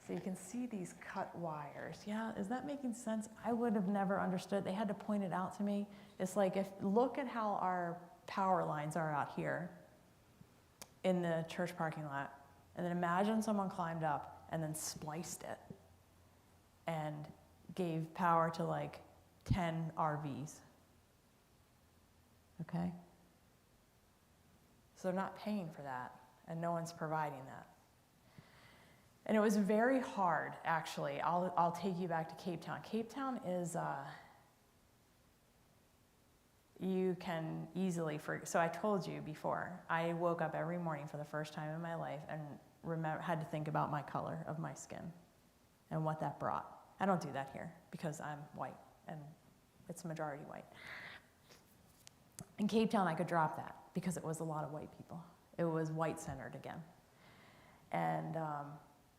So you can see these cut wires. Yeah, is that making sense? I would have never understood. They had to point it out to me. It's like, look at how our power lines are out here in the church parking lot. And then imagine someone climbed up and then spliced it and gave power to like 10 RVs. Okay? So they're not paying for that, and no one's providing that. And it was very hard, actually. I'll take you back to Cape Town. Cape Town is, you can easily forget. So I told you before, I woke up every morning for the first time in my life and had to think about my color of my skin and what that brought. I don't do that here because I'm white, and it's majority white. In Cape Town, I could drop that because it was a lot of white people. It was white-centered again. And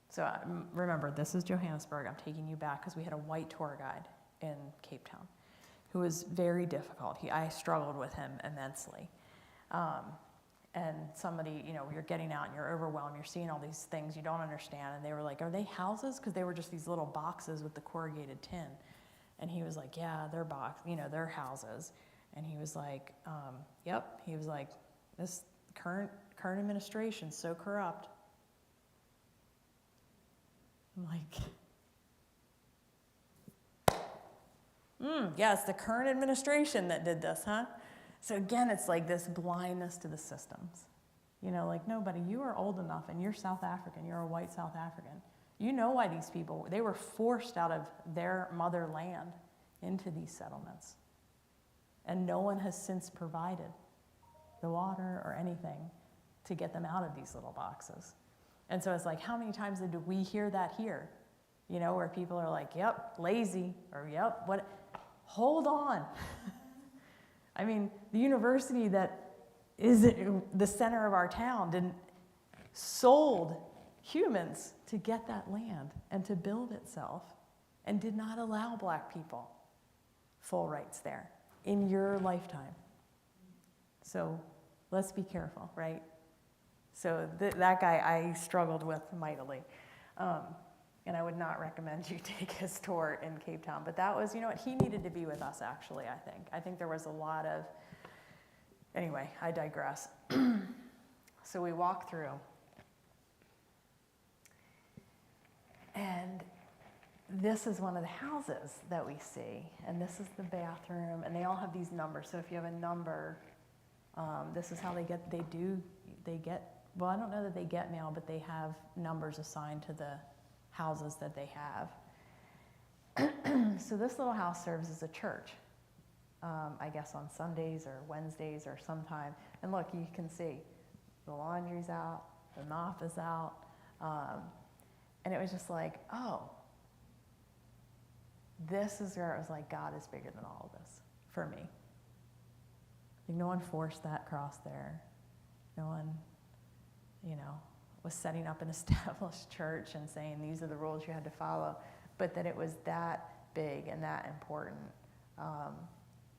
so remember, this is Johannesburg. I'm taking you back because we had a white tour guide in Cape Town who was very difficult. I struggled with him immensely. And somebody, you're getting out and you're overwhelmed, you're seeing all these things you don't understand. And they were like, are they houses? Because they were just these little boxes with the corrugated tin. And he was like, yeah, they're they're houses. And he was like, yep. He was like, this current administration's so corrupt. I'm like, yeah, it's the current administration that did this, huh? So again, it's like this blindness to the systems. Like nobody, you are old enough and you're South African, you're a white South African. You know why these people, they were forced out of their motherland into these settlements. And no one has since provided the water or anything to get them out of these little boxes. And so it's like, how many times did we hear that here? Where people are like, yep, lazy, or yep, what? Hold on. I mean, the university that is the center of our town sold humans to get that land and to build itself, and did not allow black people full rights there in your lifetime. So let's be careful, right? So that guy I struggled with mightily. And I would not recommend you take his tour in Cape Town. But that was, he needed to be with us, actually, I think. I think there was a lot of, anyway, I digress. So we walk through. And this is one of the houses that we see. And this is the bathroom. And they all have these numbers. So if you have a number, this is how they get, well, I don't know that they get mail, but they have numbers assigned to the houses that they have. So this little house serves as a church, I guess on Sundays or Wednesdays or sometime. And look, you can see the laundry's out, the mop is out. And it was just like, oh, this is where it was like, God is bigger than all of this for me. Like, no one forced that cross there. No one, was setting up an established church and saying these are the rules you had to follow, but that it was that big and that important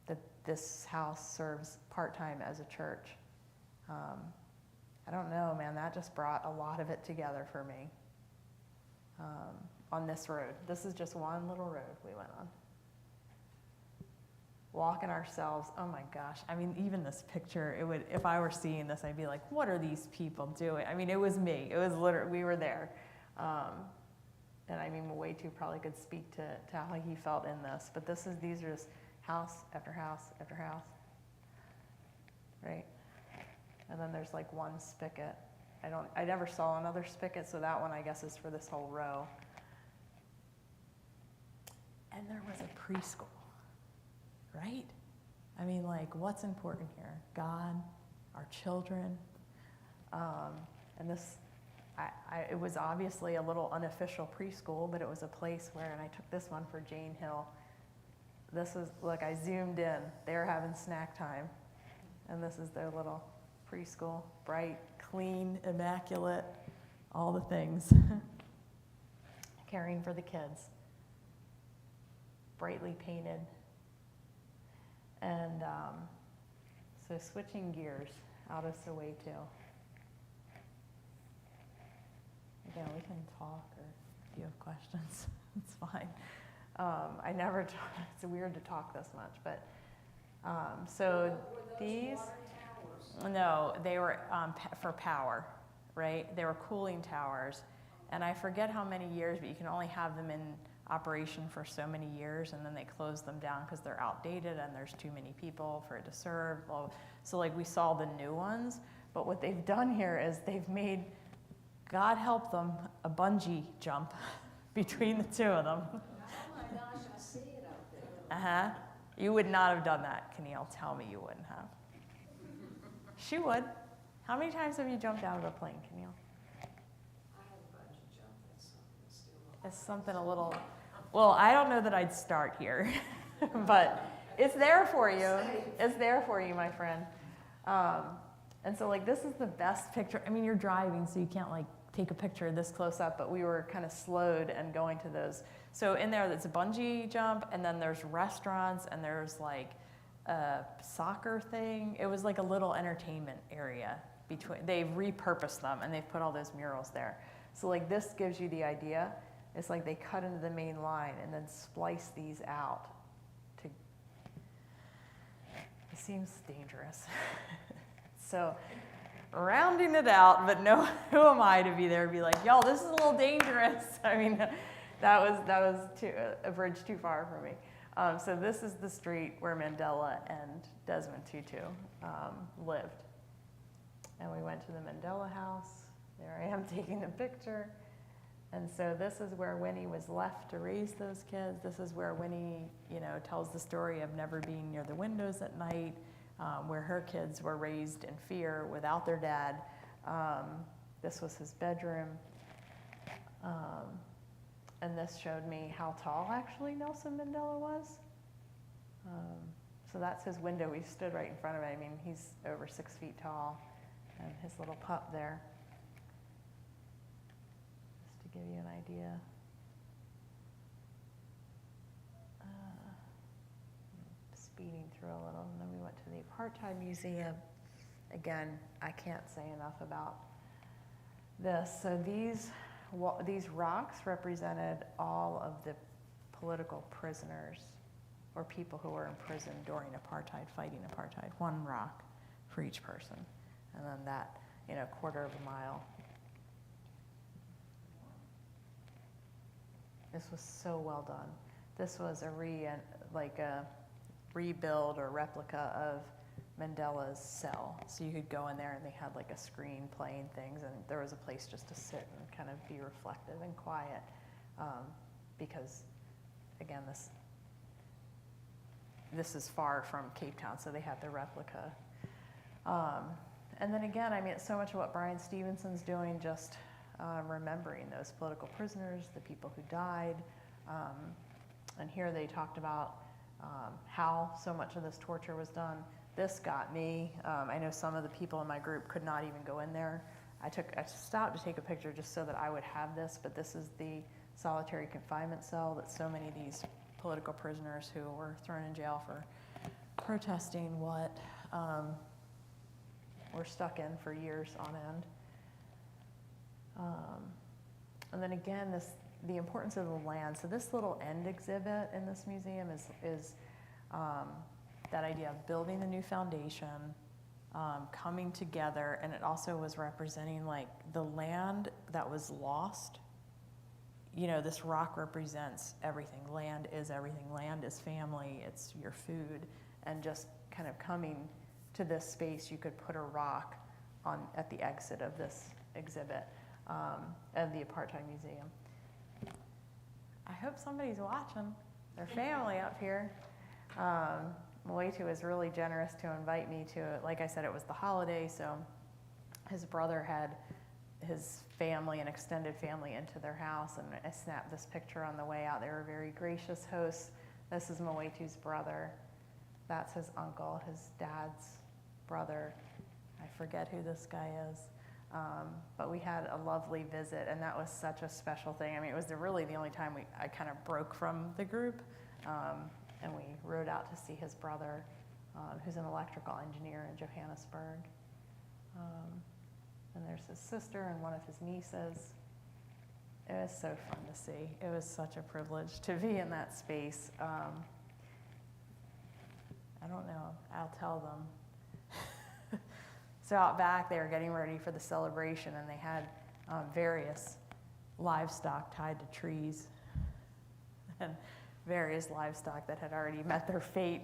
that this house serves part-time as a church. I don't know, man, that just brought a lot of it together for me on this road. This is just one little road we went on. Walking ourselves, oh my gosh. I mean, even this picture, if I were seeing this, I'd be like, what are these people doing? I mean, it was me. It was literally, we were there. And I mean, way too probably could speak to how he felt in this. But these are just house after house after house, right? And then there's like one spigot. I never saw another spigot, so that one I guess is for this whole row. And there was a preschool. Right? I mean, like, what's important here? God, our children. And this, it was obviously a little unofficial preschool, but it was a place where, and I took this one for Jane Hill. This is, look, I zoomed in. They're having snack time. And this is their little preschool. Bright, clean, immaculate, all the things. Caring for the kids. Brightly painted. And so switching gears out of Soweto. Again, we can talk, or if you have questions, it's fine. I never talk, it's weird to talk this much, but so these, no, they were for power, right? They were cooling towers. And I forget how many years, but you can only have them in operation for so many years, and then they close them down because they're outdated and there's too many people for it to serve. Well, so like we saw the new ones, but what they've done here is they've made, God help them, a bungee jump between the two of them. Oh my gosh, I see it out there. You would not have done that, Keneal. Tell me you wouldn't have. She would. How many times have you jumped out of a plane, Keneal? I have a bungee jump, that's something that's still. It's something a little, well, I don't know that I'd start here, but it's there for you. It's there for you, my friend. And so like this is the best picture. I mean, you're driving, so you can't like take a picture this close up, but we were kind of slowed and going to those. So in there, there's a bungee jump, and then there's restaurants, and there's like a soccer thing. It was like a little entertainment area between. They've repurposed them, and they've put all those murals there. So like this gives you the idea. It's like they cut into the main line and then splice these out. It seems dangerous. So rounding it out, but no, who am I to be there and be like, y'all, this is a little dangerous. I mean, that was a bridge too far for me. So this is the street where Mandela and Desmond Tutu lived. And we went to the Mandela house. There I am taking a picture. And so this is where Winnie was left to raise those kids. This is where Winnie, tells the story of never being near the windows at night, where her kids were raised in fear without their dad. This was his bedroom. And this showed me how tall actually Nelson Mandela was. So that's his window. We stood right in front of it. I mean, he's over 6 feet tall, and his little pup there. Give you an idea. Speeding through a little, and then we went to the Apartheid Museum. Again, I can't say enough about this. So these rocks represented all of the political prisoners or people who were in prison during apartheid, fighting apartheid. One rock for each person, and then that, quarter of a mile. This was so well done. This was a rebuild or replica of Mandela's cell. So you could go in there and they had like a screen playing things, and there was a place just to sit and kind of be reflective and quiet. Because again, this is far from Cape Town, so they had the replica. And then again, I mean, it's so much of what Brian Stevenson's doing, just remembering those political prisoners, the people who died. And here they talked about how so much of this torture was done. This got me. I know some of the people in my group could not even go in there. I stopped to take a picture just so that I would have this, but this is the solitary confinement cell that so many of these political prisoners who were thrown in jail for protesting what were stuck in for years on end. And then again, the importance of the land. So this little end exhibit in this museum is that idea of building a new foundation, coming together, and it also was representing like the land that was lost. This rock represents everything. Land is everything. Land is family. It's your food. And just kind of coming to this space, you could put a rock at the exit of this exhibit of the Apartheid Museum. I hope somebody's watching. Their family up here. Moetu was really generous to invite me to it. Like I said, it was the holiday, so his brother had his family and extended family into their house, and I snapped this picture on the way out. They were very gracious hosts. This is Moetu's brother. That's his uncle, his dad's brother. I forget who this guy is. But we had a lovely visit, and that was such a special thing. I mean, it was really the only time I kind of broke from the group, and we rode out to see his brother, who's an electrical engineer in Johannesburg. And there's his sister and one of his nieces. It was so fun to see. It was such a privilege to be in that space. I don't know, I'll tell them. So out back, they were getting ready for the celebration, and they had various livestock tied to trees, and various livestock that had already met their fate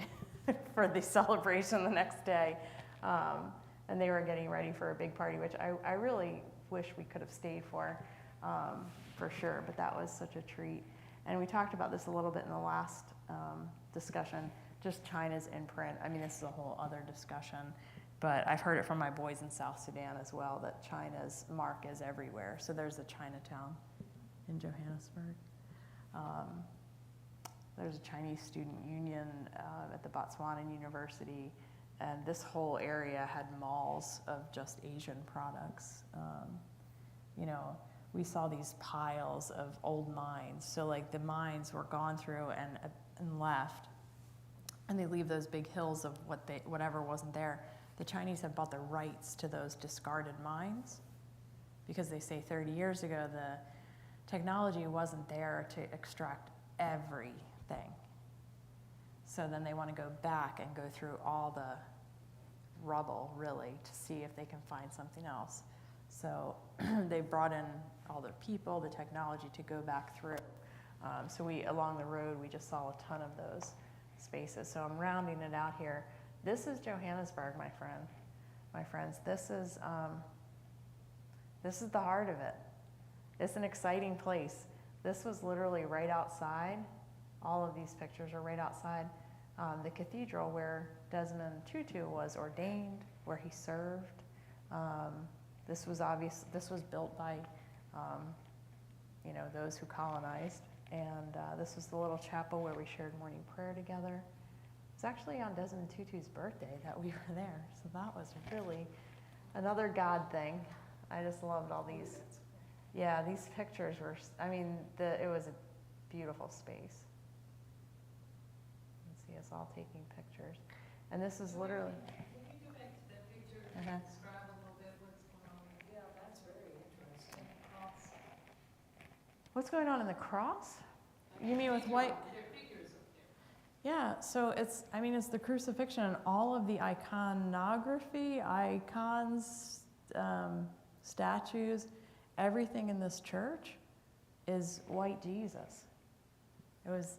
for the celebration the next day. And they were getting ready for a big party, which I really wish we could have stayed for sure, but that was such a treat. And we talked about this a little bit in the last discussion, just China's imprint. I mean, this is a whole other discussion, but I've heard it from my boys in South Sudan as well, that China's mark is everywhere. So there's a Chinatown in Johannesburg. There's a Chinese student union at the Botswana University, and this whole area had malls of just Asian products. we saw these piles of old mines. So like the mines were gone through and left, and they leave those big hills of whatever wasn't there. The Chinese have bought the rights to those discarded mines because they say 30 years ago the technology wasn't there to extract everything. So then they want to go back and go through all the rubble, really, to see if they can find something else. So they brought in all the people, the technology to go back through. So along the road, we just saw a ton of those spaces. So I'm rounding it out here. This is Johannesburg, my friends. This is the heart of it. It's an exciting place. This was literally right outside. All of these pictures are right outside the cathedral where Desmond Tutu was ordained, where he served. This was built by, those who colonized. And this was the little chapel where we shared morning prayer together. It's actually on Desmond Tutu's birthday that we were there. So that was really another God thing. I just loved all these. Yeah, these pictures were, it was a beautiful space. You can see us all taking pictures. And this is literally. Can you go back to that picture and describe a little bit what's going on? Yeah, that's very interesting. What's going on in the cross? You mean with white? There are figures up there. Yeah, so it's the crucifixion and all of the iconography, icons, statues, everything in this church is white Jesus. It was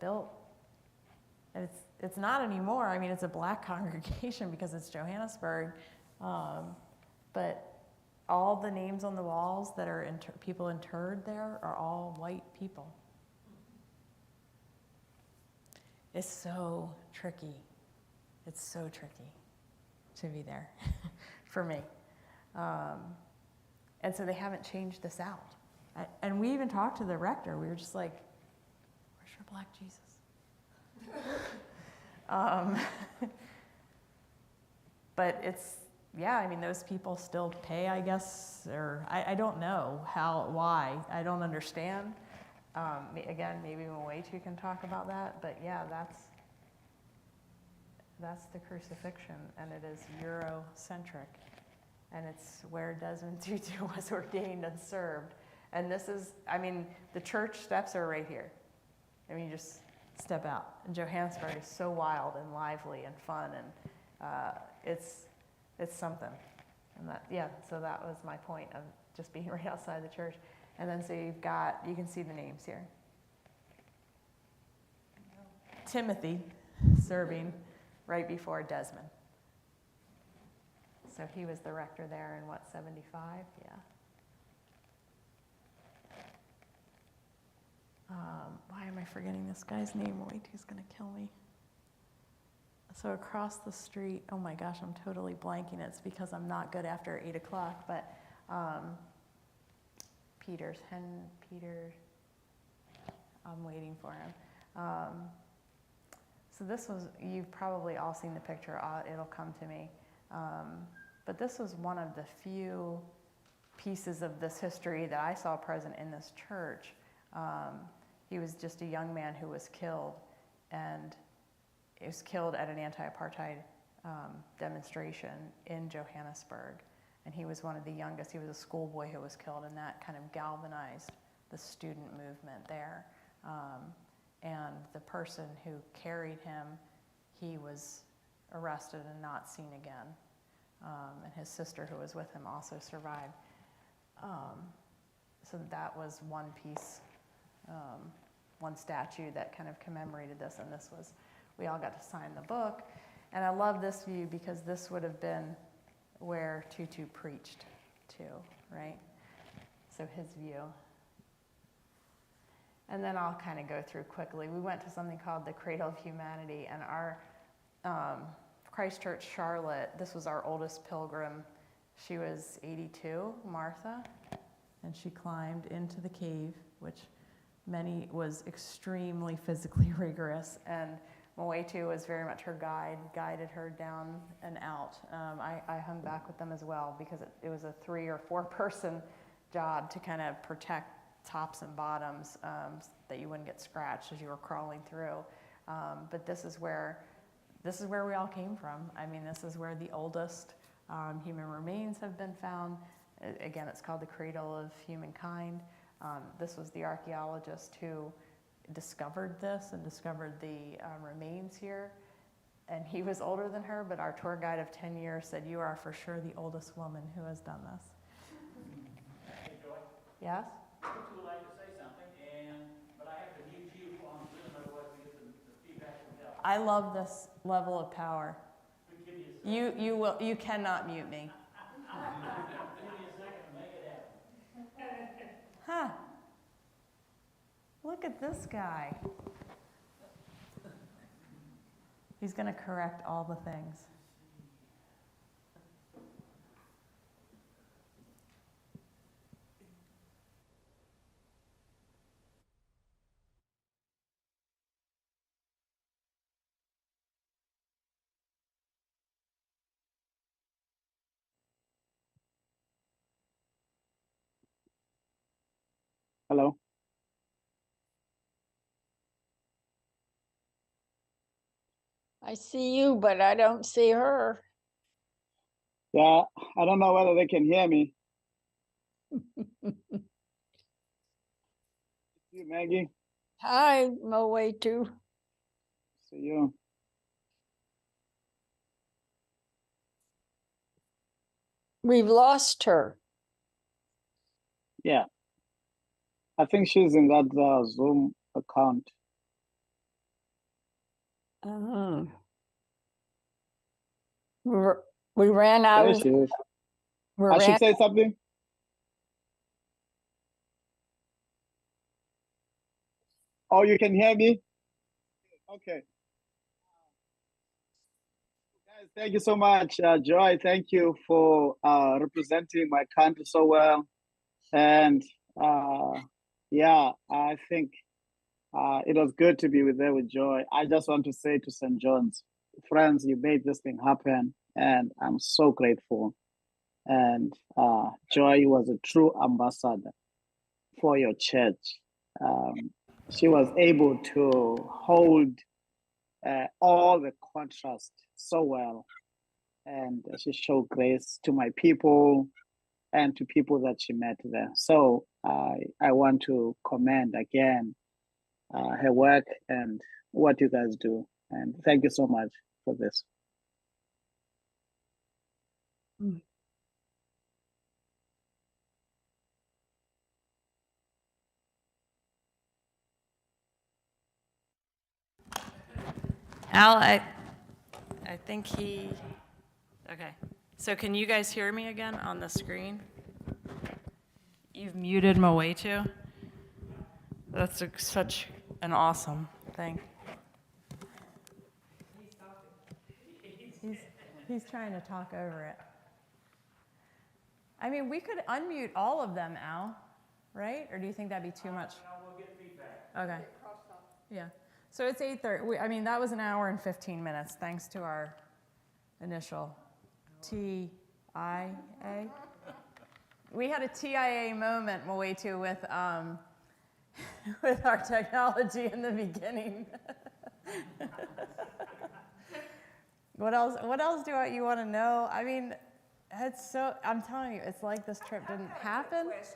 built, and it's not anymore. It's a black congregation because it's Johannesburg, but all the names on the walls that are people interred there are all white people. It's so tricky. It's so tricky to be there for me. And so they haven't changed this out. And we even talked to the rector. We were just like, where's your black Jesus? But those people still pay, I guess, or I don't know why. I don't understand. Again, maybe Mwetu can talk about that, but yeah, that's the crucifixion, and it is Eurocentric, and it's where Desmond Tutu was ordained and served. And this is, the church steps are right here. You just step out. And Johannesburg is so wild and lively and fun, and it's something. And so that was my point of just being right outside the church. And then so you can see the names here. Timothy serving right before Desmond. So he was the rector there in 75? Yeah. Why am I forgetting this guy's name? Wait, he's going to kill me. So across the street, oh my gosh, I'm totally blanking. It's because I'm not good after 8 o'clock, but Peter, I'm waiting for him. So this was, you've probably all seen the picture, it'll come to me. But this was one of the few pieces of this history that I saw present in this church. He was just a young man who was killed, and he was killed at an anti-apartheid demonstration in Johannesburg. And he was one of the youngest. He was a schoolboy who was killed, and that kind of galvanized the student movement there. And the person who carried him, he was arrested and not seen again. And his sister, who was with him, also survived. So that was one piece, one statue that kind of commemorated this. And this was, we all got to sign the book. And I love this view because this would have been where Tutu preached to, right? So his view. And then I'll kind of go through quickly. We went to something called the Cradle of Humanity, and our Christ Church Charlotte, this was our oldest pilgrim. She was 82, Martha, and she climbed into the cave, which was extremely physically rigorous. And Moetu was very much her guide, guided her down and out. I hung back with them as well because it was a 3 or 4 person job to kind of protect tops and bottoms that you wouldn't get scratched as you were crawling through. But this is where we all came from. I mean, this is where the oldest human remains have been found. Again, it's called the cradle of humankind. This was the archaeologist who discovered this and discovered the remains here. And he was older than her, but our tour guide of 10 years said, "You are for sure the oldest woman who has done this." Hey, Joy, Yes? you two would like to say something, but I have to mute you on Zoom, otherwise we get the feedback from Dell. I love this level of power. Give me a second. You cannot mute me. Give me a second to make it happen. Huh. Look at this guy. He's going to correct all the things. Hello. I see you, but I don't see her. Yeah, I don't know whether they can hear me. You, Maggie. Hi, Moetu. See you. We've lost her. Yeah, I think she's in that Zoom account. Uh-huh. We ran out There of. she is. We I should ran. say something. Oh, you can hear me? Okay. Guys, thank you so much. Joy, thank you for representing my country so well. And yeah, I think it was good to be there with Joy. I just want to say to St. John's, friends, you made this thing happen, and I'm so grateful. And Joy was a true ambassador for your church. She was able to hold all the contrast so well, and she showed grace to my people and to people that she met there. So I want to commend again her work and what you guys do. And thank you so much for this. Al, I think he, okay. So can you guys hear me again on the screen? You've muted Moetu. That's such an awesome thing. He's trying to talk over it. I mean, we could unmute all of them, Al, right? Or do you think that'd be too much? No, we'll get feedback. Okay. Yeah. So it's 8:30. I mean, that was an hour and 15 minutes, thanks to our initial TIA. We had a TIA moment, Moetu, with our technology in the beginning. What else do you want to know? I mean, I'm telling you, it's like this trip didn't happen. What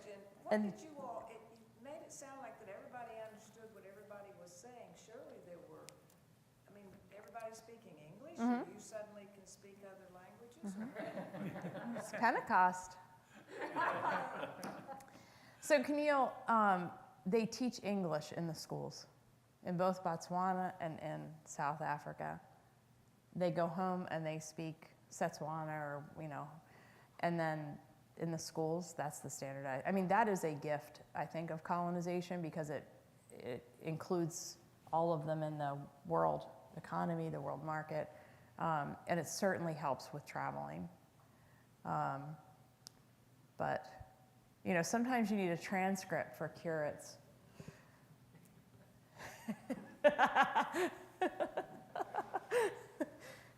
And- did you all, it made it sound like that everybody understood what everybody was saying. Surely there were, I mean, everybody's speaking English, and you suddenly can speak other languages? It's Pentecost. So Camille, they teach English in the schools, in both Botswana and in South Africa. They go home and they speak Setswana or, and then in the schools, that's the standardized. I mean, that is a gift, I think, of colonization because it includes all of them in the world economy, the world market, and it certainly helps with traveling. But, sometimes you need a transcript for curates.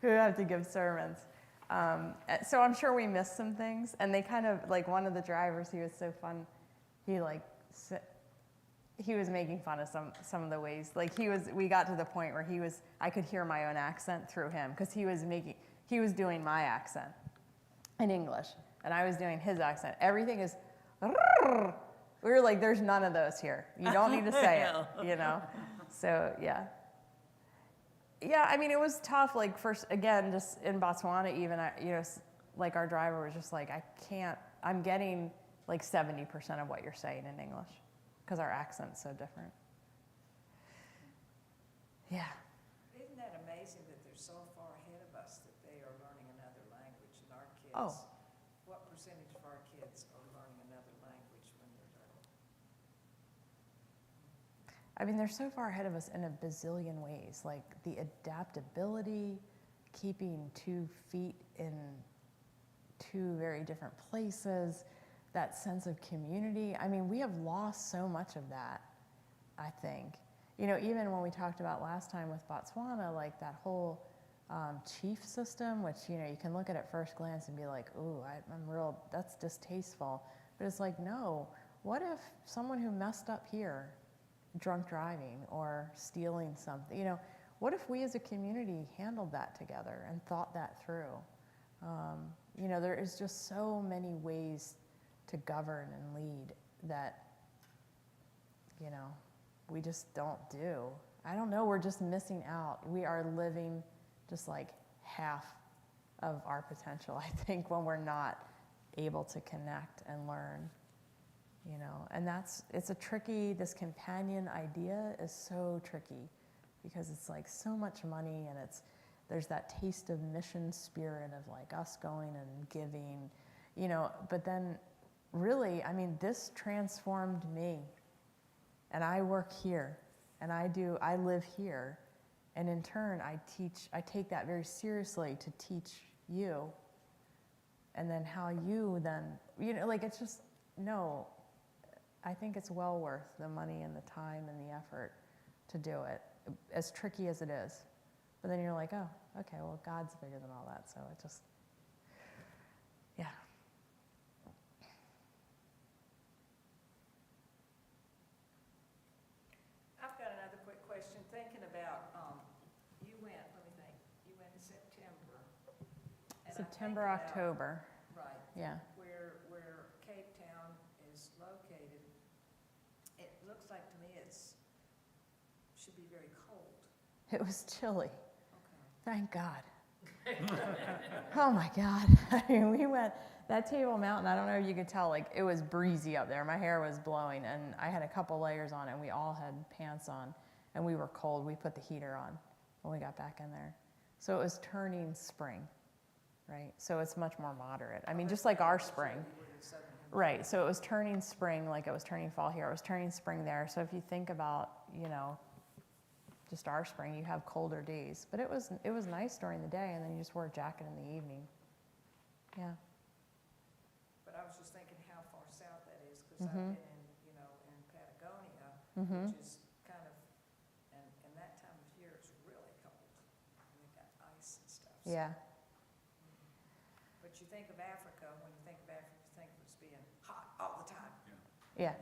who have to give sermons. So I'm sure we missed some things, and they kind of, like one of the drivers, he was so fun, he was making fun of some of the ways, like we got to the point where I could hear my own accent through him, because he was doing my accent in English, and I was doing his accent. Everything is, we were like, there's none of those here. You don't need to say it, you know? So, yeah. Yeah, I mean, it was tough, like, first, again, just in Botswana even, like, our driver was just like, I'm getting, like, 70% of what you're saying in English, because our accent's so different. Yeah. Isn't that amazing that they're so far ahead of us that they are learning another language, and our kids? Oh. What percentage of our kids are learning another language when they're little? I mean, they're so far ahead of us in a bazillion ways, like the adaptability, keeping 2 feet in 2 very different places, that sense of community. I mean, we have lost so much of that, I think. You know, even when we talked about last time with Botswana, like that whole chief system, which, you know, you can look at first glance and be like, ooh, that's distasteful. But it's like, no, what if someone who messed up here, drunk driving or stealing something, you know, what if we as a community handled that together and thought that through? You know, there is just so many ways to govern and lead that, you know, we just don't do. I don't know, we're just missing out. We are living just like half of our potential, I think, when we're not able to connect and learn. You know, and this companion idea is so tricky, because it's like so much money, and there's that taste of mission spirit of like us going and giving, you know, but then really, I mean, this transformed me, and I work here, and I live here, and in turn, I take that very seriously to teach you, and then how you then, you know, like it's just, no, I think it's well worth the money and the time and the effort to do it, as tricky as it is. But then you're like, oh, okay, well, God's bigger than all that, so it just, yeah. I've got another quick question, thinking about, you went in September. and I think September, about- October, Right. yeah. Where Cape Town is located, it looks like to me should be very cold. It was chilly, Okay. thank God. Oh my God. I mean, we went, that Table Mountain, I don't know if you could tell, like it was breezy up there. My hair was blowing, and I had a couple layers on, and we all had pants on, and we were cold. We put the heater on when we got back in there. So it was turning spring, right? So it's much more moderate. I mean, just like our spring. Right, so it was turning spring like it was turning fall here. It was turning spring there. So if you think about, you know, just our spring, you have colder days. But it was nice during the day, and then you just wore a jacket in the evening. Yeah. But I was just thinking how far south that is, because I've been in Patagonia, which is kind of, and that time of year is really cold. And they've got ice and stuff. So- Yeah. But you think of Africa, when you think of Africa, you think of it as being hot all the time. Yeah.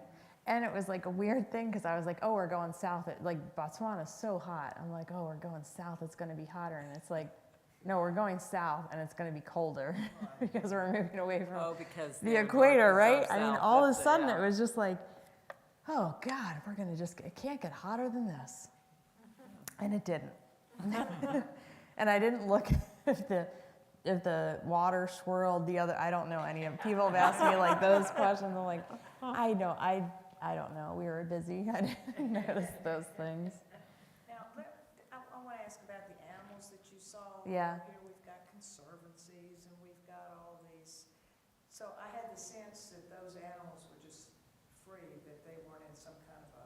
And it was like a weird thing, because I was like, oh, we're going south. Like Botswana's so hot. I'm like, oh, we're going south. It's going to be hotter. And it's like, no, we're going south, and it's going to be colder because we're moving away from the equator, right? I mean, all of a sudden it was just like, oh God, it can't get hotter than this. And it didn't. And I didn't look if the water swirled the other, I don't know any of, people have asked me like those questions. I'm like, I don't know. We were busy. I didn't notice those things. Now, I want to ask about the animals that you saw. Yeah. Here we've got conservancies, and we've got all these. So I had the sense that those animals were just free, that they weren't in some kind of a,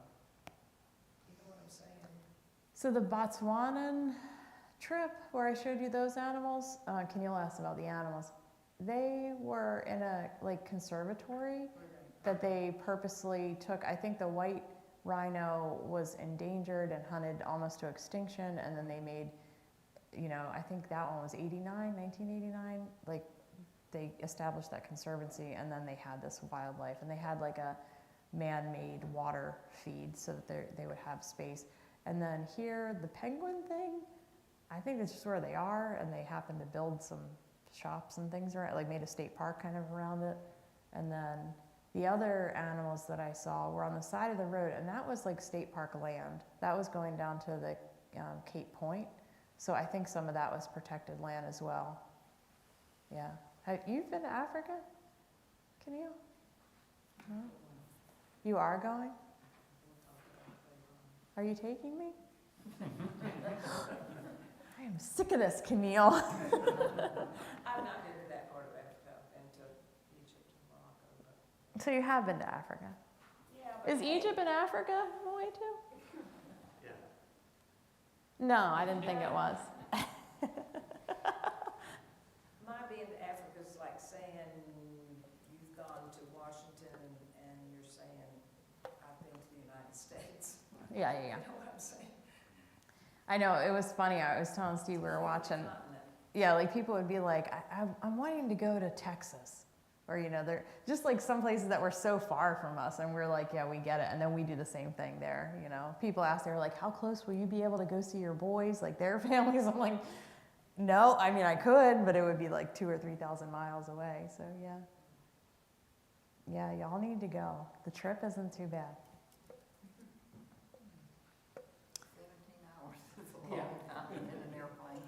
you know what I'm saying? So the Botswanan trip where I showed you those animals, Keneal asked about the animals. They were in a conservatory that they purposely took. I think the white rhino was endangered and hunted almost to extinction, and then they made you know, I think that one was 1989, like they established that conservancy, and then they had this wildlife, and they had like a man-made water feed so that they would have space. And then here, the penguin thing, I think it's just where they are, and they happen to build some shops and things around, like made a state park kind of around it. And then the other animals that I saw were on the side of the road, and that was like state park land. That was going down to the Cape Point. So I think some of that was protected land as well. Yeah. Have you been to Africa? Can you? No? You are going? Are you taking me? I am sick of this, Camille. I've not been to that part of Africa. I've been to Egypt and Morocco. But So you have been to Africa. yeah, but Is Egypt in Africa, Moy, too? Yeah. No, I didn't think it was. my being to Africa is like saying you've gone to Washington and you're saying I've been to the United States. Yeah. You know what I'm saying? I know, it was funny. I was telling Steve we were watching. Yeah, like people would be like, I'm wanting to go to Texas. Or, you know, they're just like some places that were so far from us, and we're like, yeah, we get it. And then we do the same thing there, you know. People ask, they're like, how close will you be able to go see your boys, like their families? I'm like, no, I mean, I could, but it would be like 2,000 or 3,000 miles away. So, yeah. Yeah, y'all need to go. The trip isn't too bad. 17 hours is a long time in an airplane.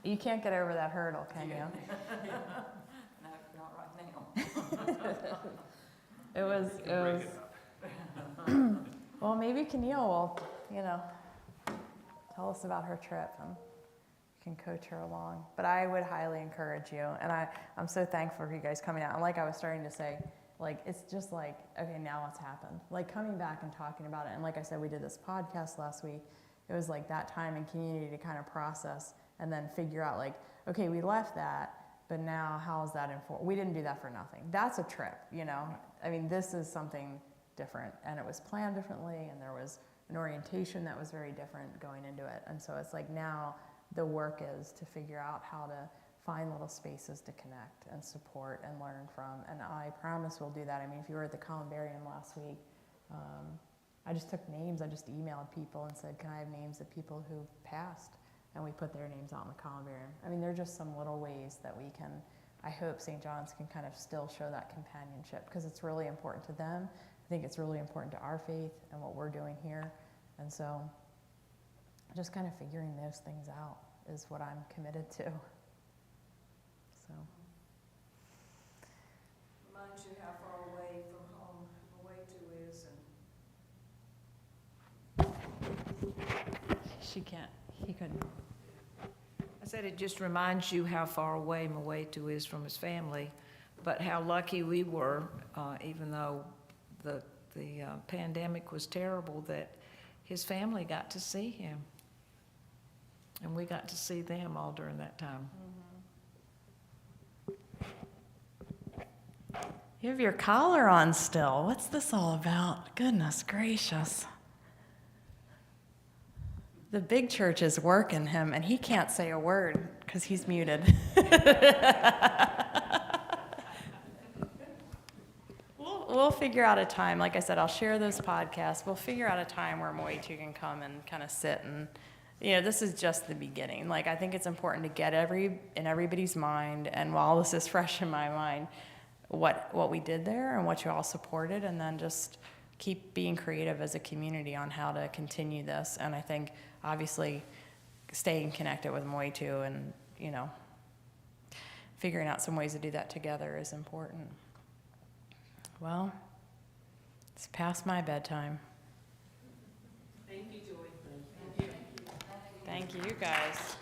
You can't get over that hurdle, can you? No, not right now. It was, well, maybe Keneal will, you know, tell us about her trip and can coach her along. But I would highly encourage you, and I'm so thankful for you guys coming out. And like I was starting to say, like, it's just like, okay, now what's happened? Like coming back and talking about it. And like I said, we did this podcast last week. It was like that time in community to kind of process and then figure out like, okay, we left that, but now how is that informed? We didn't do that for nothing. That's a trip, you know? I mean, this is something different, and it was planned differently, and there was an orientation that was very different going into it. And so it's like now the work is to figure out how to find little spaces to connect and support and learn from. And I promise we'll do that. I mean, if you were at the columbarium last week, I just took names. I just emailed people and said, can I have names of people who passed? And we put their names out in the columbarium. I mean, there are just some little ways that we can, I hope St. John's can kind of still show that companionship, because it's really important to them. I think it's really important to our faith and what we're doing here. And so just kind of figuring those things out is what I'm committed to. So. Reminds you how far away from home Moetu is. She can't, he couldn't. I said it just reminds you how far away Moetu is from his family, but how lucky we were, even though the pandemic was terrible, that his family got to see him. And we got to see them all during that time. You have your collar on still. What's this all about? Goodness gracious. The big church is working him, and he can't say a word because he's muted. We'll figure out a time. Like I said, I'll share those podcasts. We'll figure out a time where Moetu can come and kind of sit and, you know, this is just the beginning. Like, I think it's important to get in everybody's mind, and while this is fresh in my mind, what we did there and what you all supported, and then just keep being creative as a community on how to continue this. And I think, obviously, staying connected with Moetu and, you know, figuring out some ways to do that together is important. Well, it's past my bedtime. Thank you, Joy. Thank you. Thank you, guys.